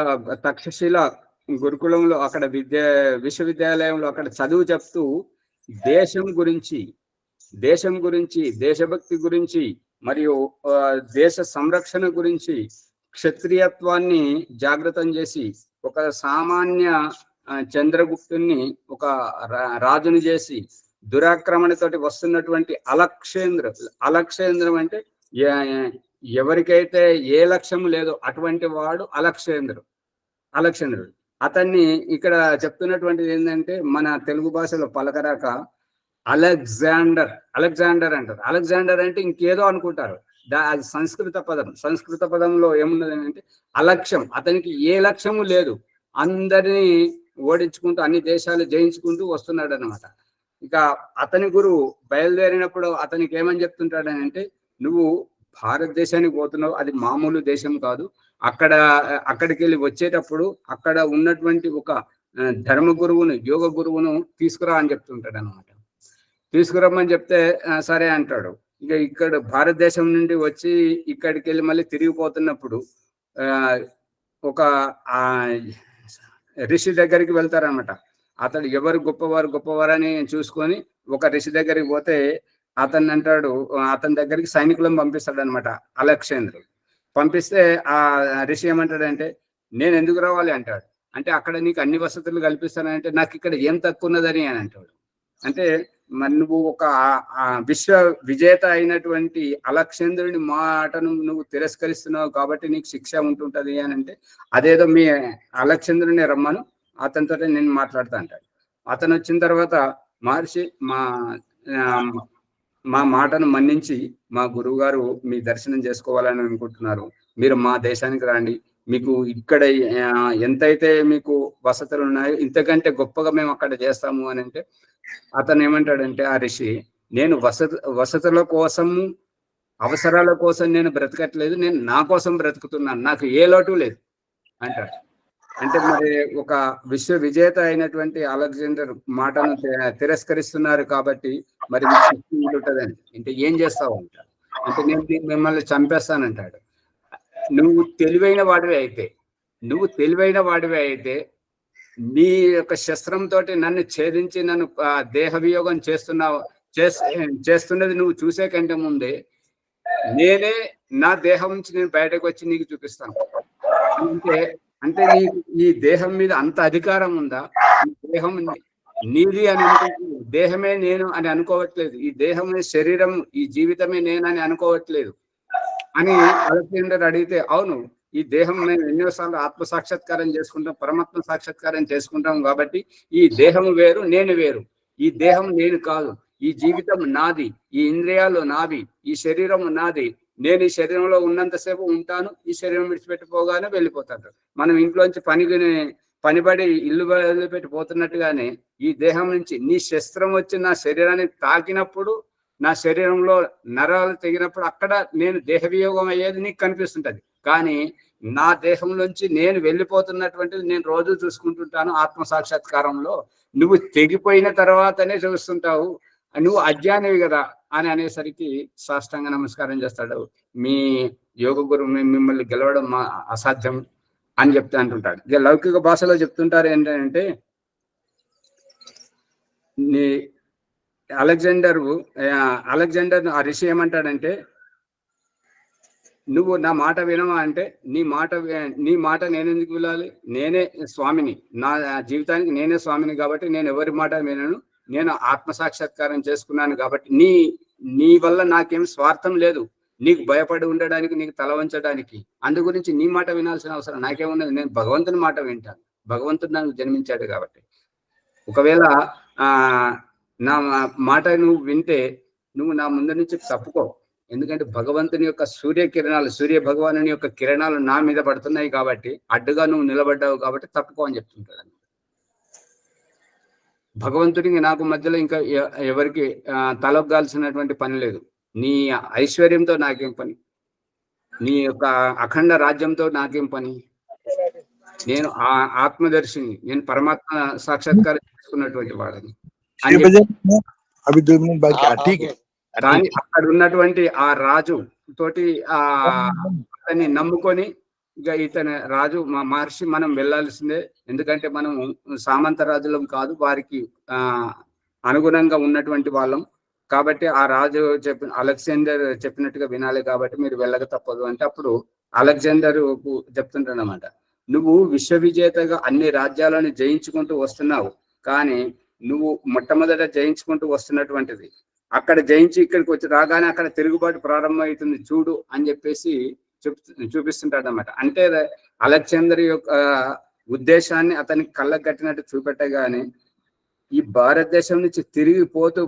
తక్షశిల గురుకులంలో అక్కడ విశ్వవిద్యాలయంలో అక్కడ చదువు చెప్తూ దేశం గురించి, దేశభక్తి గురించి మరియు దేశ సంరక్షణ గురించి, క్షత్రియత్వాన్ని జాగృతం చేసి ఒక సామాన్య చంద్రగుప్తుని ఒక రాజుని చేసి దురాక్రమణతోటి వస్తున్నటువంటి అలక్షేంద్రం అంటే ఎవరికైతే ఏ లక్ష్యం లేదో అటువంటి వాడు అలక్షేంద్రుడు. అతన్ని ఇక్కడ చెప్తున్నటువంటిది ఏంటంటే, మన తెలుగు భాషలో పలకరాక అలెగ్జాండర్ అంటారు. అలెగ్జాండర్ అంటే ఇంకేదో అనుకుంటారు. అది సంస్కృత పదంలో ఏమున్నది అంటే అలక్ష్యం. అతనికి ఏ లక్ష్యము లేదు, అందరినీ ఓడించుకుంటూ అన్ని దేశాలు జయించుకుంటూ వస్తున్నాడు అనమాట. ఇక అతని గురువు బయలుదేరినప్పుడు అతనికి ఏమని చెప్తుంటాడని అంటే, నువ్వు భారతదేశానికి పోతున్నావు, అది మామూలు దేశం కాదు. అక్కడికి వెళ్ళి వచ్చేటప్పుడు అక్కడ ఉన్నటువంటి ఒక ధర్మ గురువును, యోగ గురువును తీసుకురా అని చెప్తుంటాడు అనమాట. తీసుకురమ్మని చెప్తే సరే అంటాడు. ఇక ఇక్కడ భారతదేశం నుండి వచ్చి ఇక్కడికి వెళ్ళి మళ్ళీ తిరిగిపోతున్నప్పుడు ఒక ఋషి దగ్గరికి వెళ్తారనమాట. అతడు ఎవరు గొప్పవారని చూసుకొని ఒక ఋషి దగ్గరికి పోతే అతన్ని అంటాడు, అతని దగ్గరికి సైనికులను పంపిస్తాడు అనమాట అలెగ్జాండర్. పంపిస్తే ఆ ఋషి ఏమంటాడంటే, నేను ఎందుకు రావాలి అంటాడు. అంటే అక్కడ నీకు అన్ని వసతులు కల్పిస్తానంటే నాకు ఇక్కడ ఏం తక్కువ ఉన్నదని అని అంటాడు. అంటే మరి నువ్వు ఒక విశ్వ విజేత అయినటువంటి అలెగ్జాండరుని మాటను నువ్వు తిరస్కరిస్తున్నావు కాబట్టి నీకు శిక్ష ఉంటుంటది అని అంటే, అదేదో మీ అలెగ్జాండరుని రమ్మను, అతనితో నేను మాట్లాడుతా అంటాడు. అతను వచ్చిన తర్వాత, మహర్షి మా మాటను మన్నించి మా గురువు గారు మీ దర్శనం చేసుకోవాలని అనుకుంటున్నారు, మీరు మా దేశానికి రండి, మీకు ఇక్కడ ఎంతైతే మీకు వసతులు ఉన్నాయో ఇంతకంటే గొప్పగా మేము అక్కడ చేస్తాము అని అంటే, అతను ఏమంటాడంటే ఆ ఋషి, నేను వసతుల కోసం అవసరాల కోసం నేను బ్రతకట్లేదు, నేను నా కోసం బ్రతుకుతున్నాను, నాకు ఏ లోటు లేదు అంటాడు. అంటే మరి ఒక విశ్వ విజేత అయినటువంటి అలెగ్జాండర్ మాటను తిరస్కరిస్తున్నారు కాబట్టి మరి మీకు శక్తి ఉంటుందని అంటే ఏం చేస్తావు అంటాడు. అంటే నేను మిమ్మల్ని చంపేస్తానంటాడు. నువ్వు తెలివైన వాడివే అయితే నీ యొక్క శస్త్రంతో నన్ను ఛేదించి నన్ను దేహ వియోగం చేస్తున్నది నువ్వు చూసే కంటే ముందే నేనే నా దేహం నుంచి నేను బయటకు వచ్చి నీకు చూపిస్తాను. అంటే నీకు ఈ దేహం మీద అంత అధికారం ఉందా? ఈ దేహం నీది అని అనుకుంటున్నావు, దేహమే నేను అని అనుకోవట్లేదు, ఈ దేహమే శరీరం, ఈ జీవితమే నేనని అనుకోవట్లేదు అని అలెగ్జాండర్ అడిగితే, అవును, ఈ దేహం మేము ఎన్నోసార్లు ఆత్మ సాక్షాత్కారం చేసుకుంటాం, పరమాత్మ సాక్షాత్కారం చేసుకుంటాం కాబట్టి ఈ దేహం వేరు, నేను వేరు, ఈ దేహం నేను కాదు, ఈ జీవితం నాది, ఈ ఇంద్రియాలు నావి, ఈ శరీరం నాది, నేను ఈ శరీరంలో ఉన్నంతసేపు ఉంటాను, ఈ శరీరం విడిచిపెట్టిపోగానే వెళ్ళిపోతాడు. మనం ఇంట్లోంచి పనిపడి ఇల్లు వదిలిపెట్టి పోతున్నట్టుగానే ఈ దేహం నుంచి నీ శస్త్రం వచ్చి నా శరీరాన్ని తాకినప్పుడు, నా శరీరంలో నరాలు తెగినప్పుడు అక్కడ నేను దేహ వియోగం అయ్యేది నీకు కనిపిస్తుంటది. కానీ నా దేహంలోంచి నేను వెళ్ళిపోతున్నటువంటిది నేను రోజు చూసుకుంటుంటాను ఆత్మ సాక్షాత్కారంలో, నువ్వు తెగిపోయిన తర్వాతనే చూస్తుంటావు, నువ్వు అజ్ఞానివి కదా అని అనేసరికి సాష్టాంగ నమస్కారం చేస్తాడు. మీ యోగ గురువు మిమ్మల్ని గెలవడం అసాధ్యం అని చెప్తా అంటుంటాడు. ఇక లౌకిక భాషలో చెప్తుంటారు ఏంటంటే, అలెగ్జాండర్ ఆ ఋషి ఏమంటాడంటే, నువ్వు నా మాట వినవా అంటే, నీ మాట నేను ఎందుకు వినాలి, నేనే స్వామిని, నా జీవితానికి నేనే స్వామిని కాబట్టి నేను ఎవరి మాట వినను, నేను ఆత్మ సాక్షాత్కారం చేసుకున్నాను కాబట్టి నీ వల్ల నాకేం స్వార్థం లేదు, నీకు భయపడి ఉండడానికి, నీకు తల వంచడానికి, అందు గురించి నీ మాట వినాల్సిన అవసరం నాకేమున్నది, నేను భగవంతుని మాట వింటాను, భగవంతుడు నాకు జన్మించాడు కాబట్టి. ఒకవేళ నా మాట నువ్వు వింటే నువ్వు నా ముందు నుంచి తప్పుకో, ఎందుకంటే భగవంతుని యొక్క సూర్య భగవానుని యొక్క కిరణాలు నా మీద పడుతున్నాయి కాబట్టి, అడ్డుగా నువ్వు నిలబడ్డావు కాబట్టి తప్పుకో అని చెప్తుంటాడు. భగవంతుడికి నాకు మధ్యలో ఇంకా ఎవరికి తలొగ్గాల్సినటువంటి పని లేదు. నీ ఐశ్వర్యంతో నాకేం పని, నీ యొక్క అఖండ రాజ్యంతో నాకేం పని, నేను ఆత్మదర్శిని, నేను పరమాత్మ సాక్షాత్కారం చేసుకున్నటువంటి వాడని. కానీ అక్కడ ఉన్నటువంటి ఆ రాజు తోటి అతన్ని నమ్ముకొని, ఇక ఇతని రాజు మా మహర్షి మనం వెళ్ళాల్సిందే, ఎందుకంటే మనం సామంత రాజులం కాదు, వారికి అనుగుణంగా ఉన్నటువంటి వాళ్ళం కాబట్టి ఆ రాజు అలెగ్జాండర్ చెప్పినట్టుగా వినాలి కాబట్టి మీరు వెళ్ళక తప్పదు అంటే, అప్పుడు అలెగ్జాండర్ చెప్తుంటాడు అన్నమాట, నువ్వు విశ్వ విజేతగా అన్ని రాజ్యాలను జయించుకుంటూ వస్తున్నావు, కానీ నువ్వు మొట్టమొదట జయించుకుంటూ వస్తున్నటువంటిది అక్కడ జయించి ఇక్కడికి వచ్చి రాగానే అక్కడ తిరుగుబాటు ప్రారంభమవుతుంది చూడు అని చెప్పేసి చూపిస్తుంటాడు అన్నమాట. అంటే అలెగ్జాండర్ యొక్క ఉద్దేశాన్ని అతనికి కళ్ళకు కట్టినట్టు చూపెట్టగానే ఈ భారతదేశం నుంచి తిరిగి పోతూ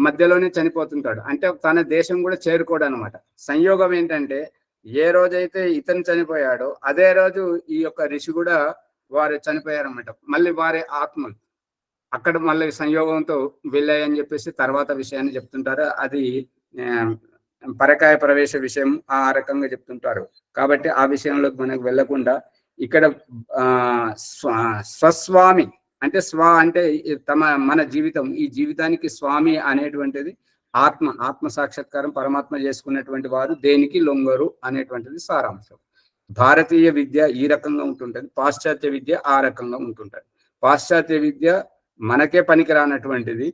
మధ్యలోనే చనిపోతుంటాడు. అంటే తన దేశం కూడా చేరుకోడు అనమాట. సంయోగం ఏంటంటే, ఏ రోజైతే ఇతను చనిపోయాడో అదే రోజు ఈ యొక్క ఋషి కూడా వారు చనిపోయారన్నమాట. మళ్ళీ వారి ఆత్మలు అక్కడ మళ్ళీ సంయోగంతో వెళ్ళాయని చెప్పేసి తర్వాత విషయాన్ని చెప్తుంటారు. అది పరకాయ ప్రవేశ విషయం ఆ రకంగా చెప్తుంటారు. కాబట్టి ఆ విషయంలోకి మనకు వెళ్లకుండా ఇక్కడ స్వస్వామి అంటే అంటే మన జీవితం, ఈ జీవితానికి స్వామి అనేటువంటిది ఆత్మ సాక్షాత్కారం పరమాత్మ చేసుకున్నటువంటి వారు దేనికి లొంగరు అనేటువంటిది సారాంశం. భారతీయ విద్య ఈ రకంగా ఉంటుంటది, పాశ్చాత్య విద్య ఆ రకంగా ఉంటుంటది. పాశ్చాత్య విద్య మనకే పనికిరానటువంటిది,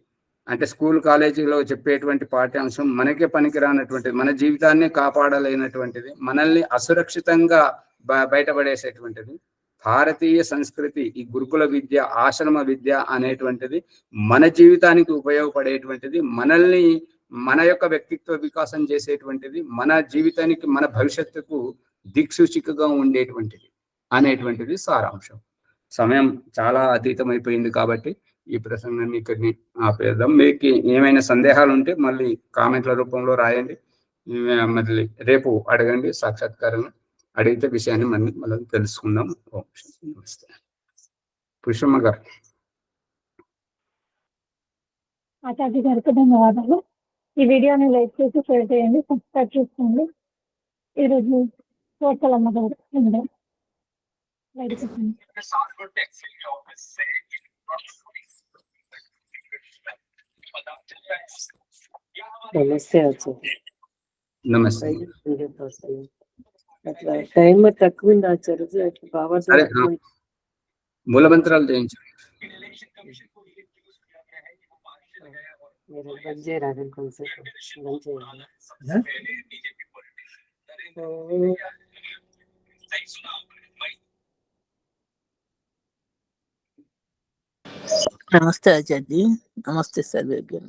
అంటే స్కూల్ కాలేజీలో చెప్పేటువంటి పాఠ్యాంశం మనకే పనికిరానటువంటిది, మన జీవితాన్ని కాపాడలేనటువంటిది, మనల్ని అసురక్షితంగా బయటపడేసేటువంటిది. భారతీయ సంస్కృతి ఈ గురుకుల విద్య, ఆశ్రమ విద్య అనేటువంటిది మన జీవితానికి ఉపయోగపడేటువంటిది, మనల్ని మన యొక్క వ్యక్తిత్వ వికాసం చేసేటువంటిది, మన జీవితానికి మన భవిష్యత్తుకు దిక్సూచికగా ఉండేటువంటిది అనేటువంటిది సారాంశం. సమయం చాలా అతీతమైపోయింది కాబట్టి ఈ ప్రసంగాన్ని ఇక్కడిని ఆపేద్దాం. మీకు ఏమైనా సందేహాలు ఉంటే మళ్ళీ కామెంట్ల రూపంలో రాయండి, మళ్ళీ రేపు అడగండి. సాక్షాత్కారంగా అడిగితే విషయాన్ని మనం తెలుసుకుందాం. నమస్తే. పుష్పమ్మ గారు. ఆచార్య గారికి ధన్యవాదాలు. ఈ వీడియోని లైక్ చేసి షేర్ చేయండి, సబ్స్క్రైబ్ చేసుకోండి. ఈరోజు కోటలమ్మ గారు నమస్తే ఆచార్య. నమస్తే. అట్లా టైం తక్కువ ఉంది ఆచార్య, అట్లా భావార్థం మూలమంత్రాలు చేయించండి. మీరు బంద్ చేయరాదని కొంచెంసేపు బంద్ చేయాలి. నమస్తే ఆచార్య. నమస్తే సర్వేభ్యం.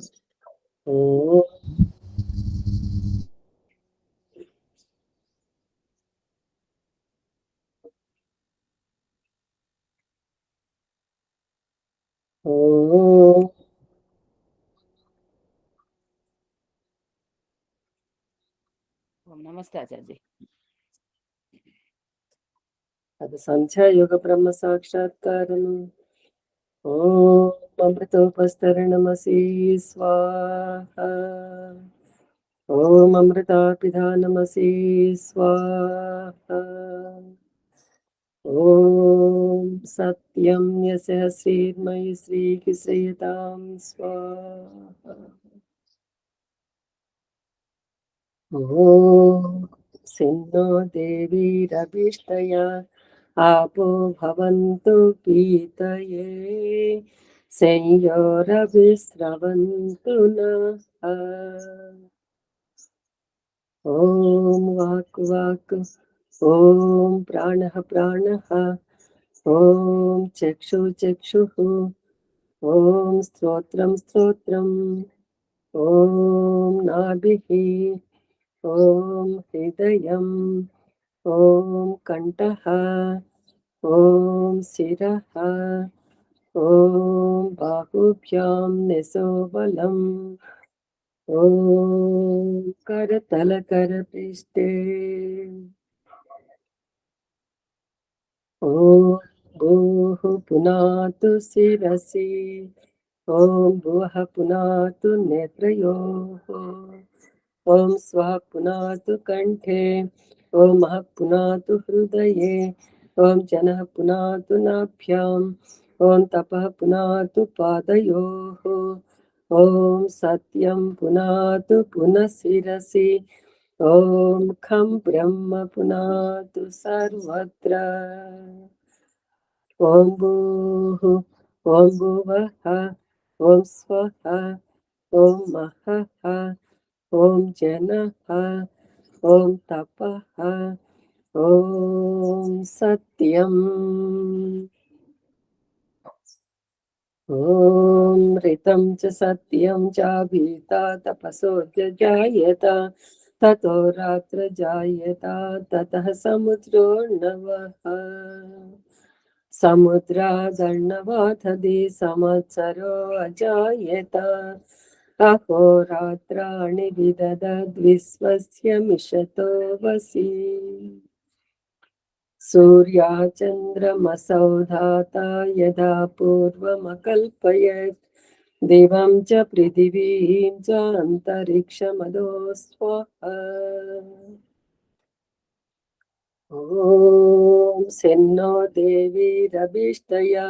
నమస్తే ఆచార్య. అది సంధ్యాయోగ బ్రహ్మ సాక్షాత్కారము. ఓం అమృతోపస్తరణమసి స్వాహ. ఓం అమృతాపిధానమసి స్వాహ. ఓం సత్యం యస్య శ్రీర్మయి శ్రీకిశ్రయతాం స్వాహ. ఓం సిన్నో దేవీరభిష్టయా आपो भवन्तु पीतये संयोरविस्रवन्तु नः. ॐ वाक् वाक्, ॐ प्राणः प्राणः, ॐ चक्षु चक्षुः, ॐ स्तोत्रं स्तोत्रम्, ॐ नाभिः, ॐ हृदयम्, ॐ कण्ठः, ॐ शिरः, ॐ बाहुभ्यां निसोबलम्, ॐ करतलकरपृष्ठे, ॐ भूः पुनातु शिरसि, ॐ भुवः पुनातु नेत्रयोः, ॐ स्वः पुनातु कण्ठे, ॐ महः पुनातु हृदये, ॐ जनः पुनातु नाभ्याम्, ॐ तपः पुनातु पादयोः, ॐ सत्यं पुनातु पुनः शिरसि, ॐ खं ब्रह्म पुनातु सर्वत्र, ॐ भूः, ॐ भुवः, ॐ स्वः, ॐ महः, ॐ जनः, ॐ तपः, ॐ सत्यम्, ॐ ऋतं च सत्यं च भीता तपसो जायत, ततो रात्र जायत, ततः समुद्रो नवः, समुद्रादर्णवाथदि संवत्सरो अजायत, अहोरात्राणि विदधद्विश्वस्य मिषतो वसि. सूर्याचन्द्रमसौ धाता यदा पूर्वमकल्पयत् दिवं च पृथिवीं च अन्तरिक्षमदो स्वाहा। ॐ सेन्नो देवीरभिष्टया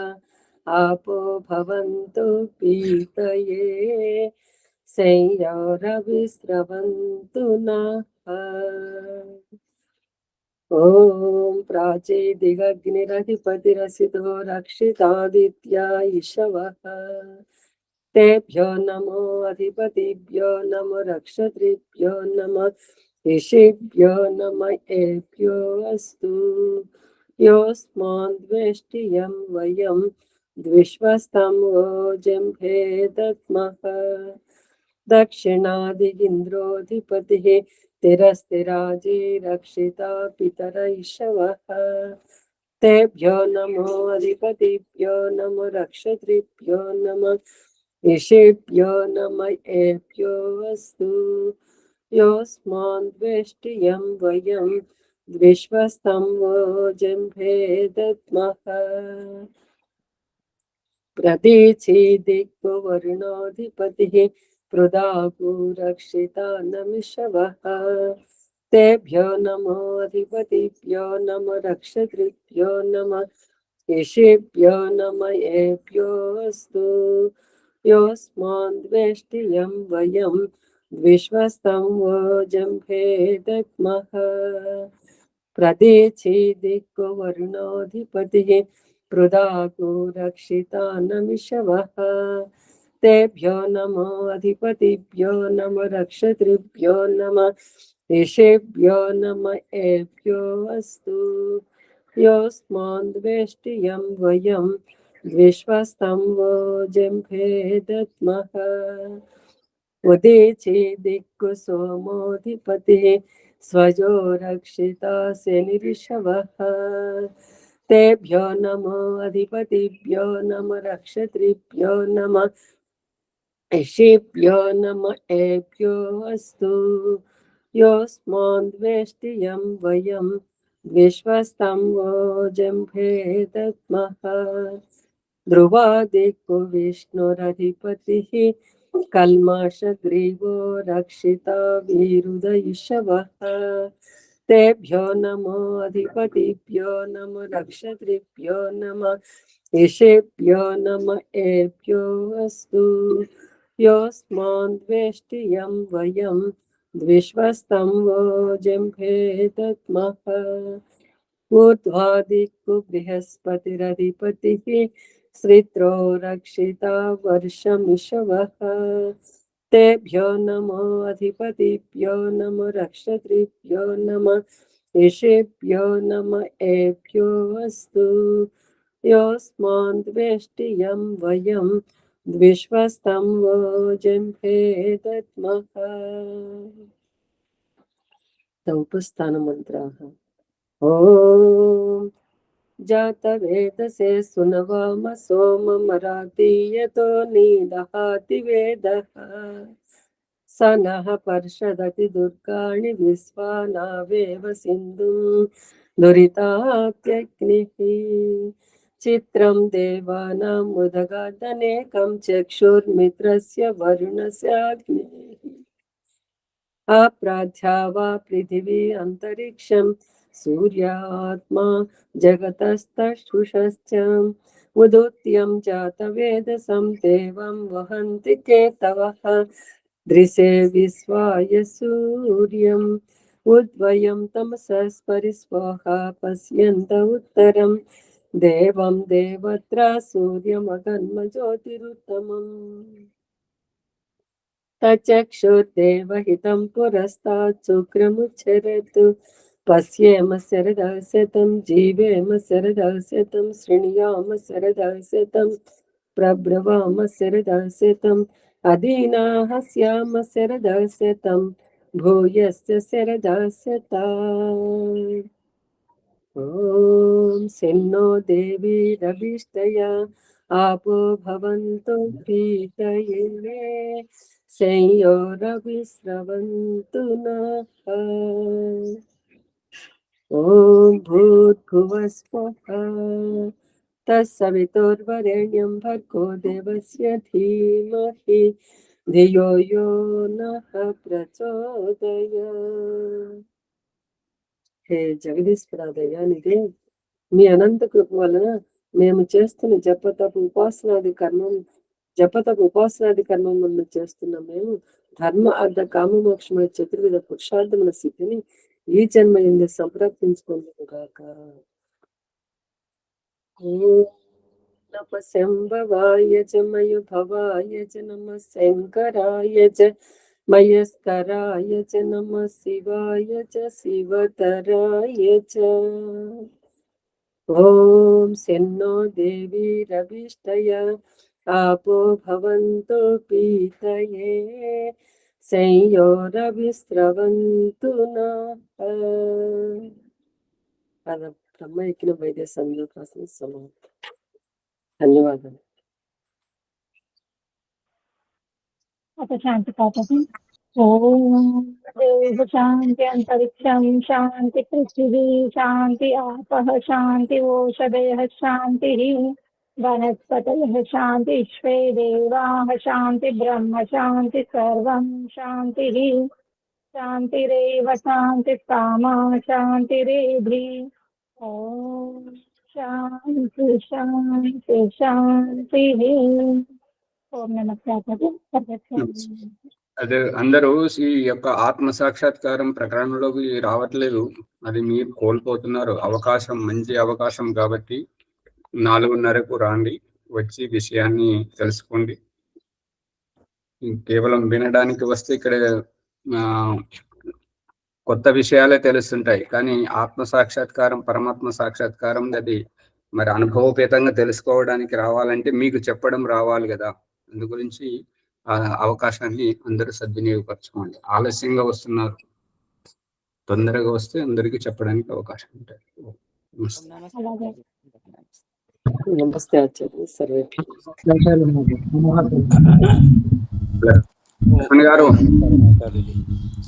आपो भवन्तु पीतये संयोरविस्रवन्तु नः। ॐ प्राचीदिगग्निरधिपतिरसितो रक्षितादित्या इषवः तेभ्यो नमो अधिपतिभ्यो नमो रक्षत्रिभ्यो नमः ऋषिभ्यो नम एभ्यो अस्तु। योऽस्मान् द्वेष्टियं वयं द्विश्वस्तं वोजम्भे दद्मः। दक्षिणादिगिन्द्रोऽधिपतिः तिरस्तिराजी रक्षिता पितर इषवः तेभ्यो नमो अधिपतिभ्यो नमो रक्षत्रिभ्यो नमः ऋषिभ्यो नम एभ्यो अस्तु। योऽस्मान् द्वेष्टियं वयं द्विश्वस्तं वोजम्भे दद्मः। प्रतीची दिक्वरुणोऽधिपतिः पृदागु रक्षिता नमिषवः तेभ्यो नमो अधिपतिभ्यो नमो रक्षत्रिभ्यो नमः ऋषिभ्यो नम एभ्यो अस्तु। योऽस्मान् द्वेष्टियं वयं द्विश्वस्तं वोजम्भे दद्मः। प्रतीची दिक्वरुणोऽधिपतिः पृदागु रक्षिता नमिषवः तेभ्यो नमो अधिपतिभ्यो नमो रक्षत्रिभ्यो नमः ऋषिभ्यो नम एभ्यो अस्तु। योऽस्मान् द्वेष्टियं वयं द्विश्वस्तं वोजम्भे दद्मः। उदीची दिक्कु सोमोऽधिपतिः स्वजो रक्षिता शनिरिषवः तेभ्यो नमो अधिपतिभ्यो नमो रक्षत्रिभ्यो नमः ऋषिभ्यो नम एभ्यो अस्तु। योऽस्मान् द्वेष्टियं वयं द्विश्वस्तं वोजम्भे दद्मः। ध्रुवादिक्कु विष्णुरधिपतिः कल्मषग्रीवो रक्षिता विरुदयिषवः तेभ्यो नमो अधिपतिभ्यो नमो रक्षत्रिभ्यो नमः ऋषिभ्यो नम एभ्यो अस्तु। योऽस्मान् द्वेष्टियं वयं द्विश्वस्तं वोजम्भे दद्मः। ऊर्ध्वादिक्कु बृहस्पतिरधिपतिः श्रित्रो रक्षिता वर्षमिषवः तेभ्यो नमो अधिपतिभ्यो नमो रक्षत्रिभ्यो नमः ऋषिभ्यो नम एभ्यो अस्तु। योऽस्मान् द्वेष्टियं वयं द्विश्वस्तं वोजम्भे दद्मः। उपस्थानमन्त्राः। ॐ जातवेदसे सुनवाम सोममरातीयतो नीदहाति वेदः स नः पर्षदति दुर्गाणि विश्वानावेव सिन्धुं दुरितात्यग्निः। चित्रं देवानां मुदगादनेकं चक्षुर्मित्रस्य वरुणस्याग्निः। अप्राध्या वा पृथिवी अन्तरिक्षं सूर्यात्मा जगतस्तुषश्च उदुत्यं जातवेदसं देवं वहन्ति केतवः दृशे विश्वाय सूर्यम् उद्वयं तमसस्परिस्वाहा पश्यन्त उत्तरं देवं देवत्रा सूर्यमगन्मज्योतिरुत्तमम्। तचक्षुर्देवहितं पुरस्तात् शुक्रमुच्चरतु पश्येम शरदशतं जीवेम शरदशतं शृणुयाम शरदशतं प्रब्रवाम शरदशतम् अधीनाः स्याम शरदशतं भूयस्य शरदशता। ॐ सेन्नो देवीरभिष्टया आपो भवन्तु पीतये संयोरविस्रवन्तु नः। ఓం భూర్భువస్వః తత్సవితుర్వరేణ్యం భర్గో దేవస్య ధీమహి ధియో యో నః ప్రచోదయాత్. హే జగదీశ్వర దయానిధి, మీ అనంత కృప వలన మేము చేస్తున్న జపతపు ఉపాసనాది కర్మములను చేస్తున్న మేము ధర్మ అర్థ కామ మోక్షముల చతుర్విధ పురుషార్థముల స్థితిని ఈ జన్మ ఎందు సంప్రాప్తించుకుందాం గాక. నమ శంభవాయ చ మయ భవాయ చ నమ శంకరాయ చ మయస్కరాయ చ నమ శివాయ చ శివతరాయ చ. ఓం శన్నో దేవి రవిష్టయ आपो भवन्तु पीतये संयोरविस्रवन्तु नः. బ్రహ్మ ఎక్కిన వైద్య సంయోగాసన సమాప్తం. ధన్యవాదాలు. శాంతి పాఠం. ఓం దేవ శాంతి అంతరిక్షం శాంతి పృథివీ శాంతి ఆపః శాంతి ఓషధయః శాంతి वनस्पतयः शान्ति विश्वे देवाः शान्ति ब्रह्म शान्ति सर्वं शान्तिः शान्तिरेव शान्ति कामा शान्तिरेधि. ॐ शान्ति शान्ति शान्तिः. ఓం నమః. అదే అందరూ ఈ యొక్క ఆత్మ సాక్షాత్కారం ప్రకరణలోకి రావట్లేదు, అది మీరు కోల్పోతున్నారు. అవకాశం, మంచి అవకాశం కాబట్టి 4:30కు రాండి, వచ్చి విషయాన్ని తెలుసుకోండి. కేవలం వినడానికి వస్తే ఇక్కడ కొత్త విషయాలే తెలుస్తుంటాయి, కానీ ఆత్మ సాక్షాత్కారం, పరమాత్మ సాక్షాత్కారం అది మరి అనుభవపేతంగా తెలుసుకోవడానికి రావాలంటే మీకు చెప్పడం రావాలి కదా. అందు గురించి ఆ అవకాశాన్ని అందరూ సద్వినియోగపరచుకోండి. ఆలస్యంగా వస్తున్నారు, తొందరగా వస్తే అందరికీ చెప్పడానికి అవకాశం ఉంటుంది. నమస్తే ఆచార్య సర్వే. లక్ష్మణ్ గారు,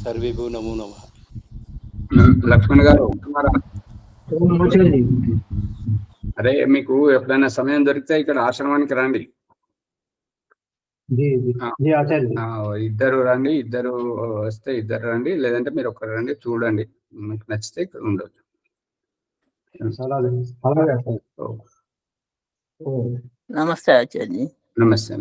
సర్వేభ్యో నమో నమః. లక్ష్మణ్ గారు, అరే మీకు ఎప్పుడైనా సమయం దొరికితే ఇక్కడ ఆశ్రమానికి రండి. ఇద్దరు రండి, ఇద్దరు వస్తే ఇద్దరు రండి, లేదంటే మీరు ఒక్కరు రండి, చూడండి, మీకు నచ్చితే ఇక్కడ ఉండొచ్చు. నమస్తే ఆచార్య. నమస్తే.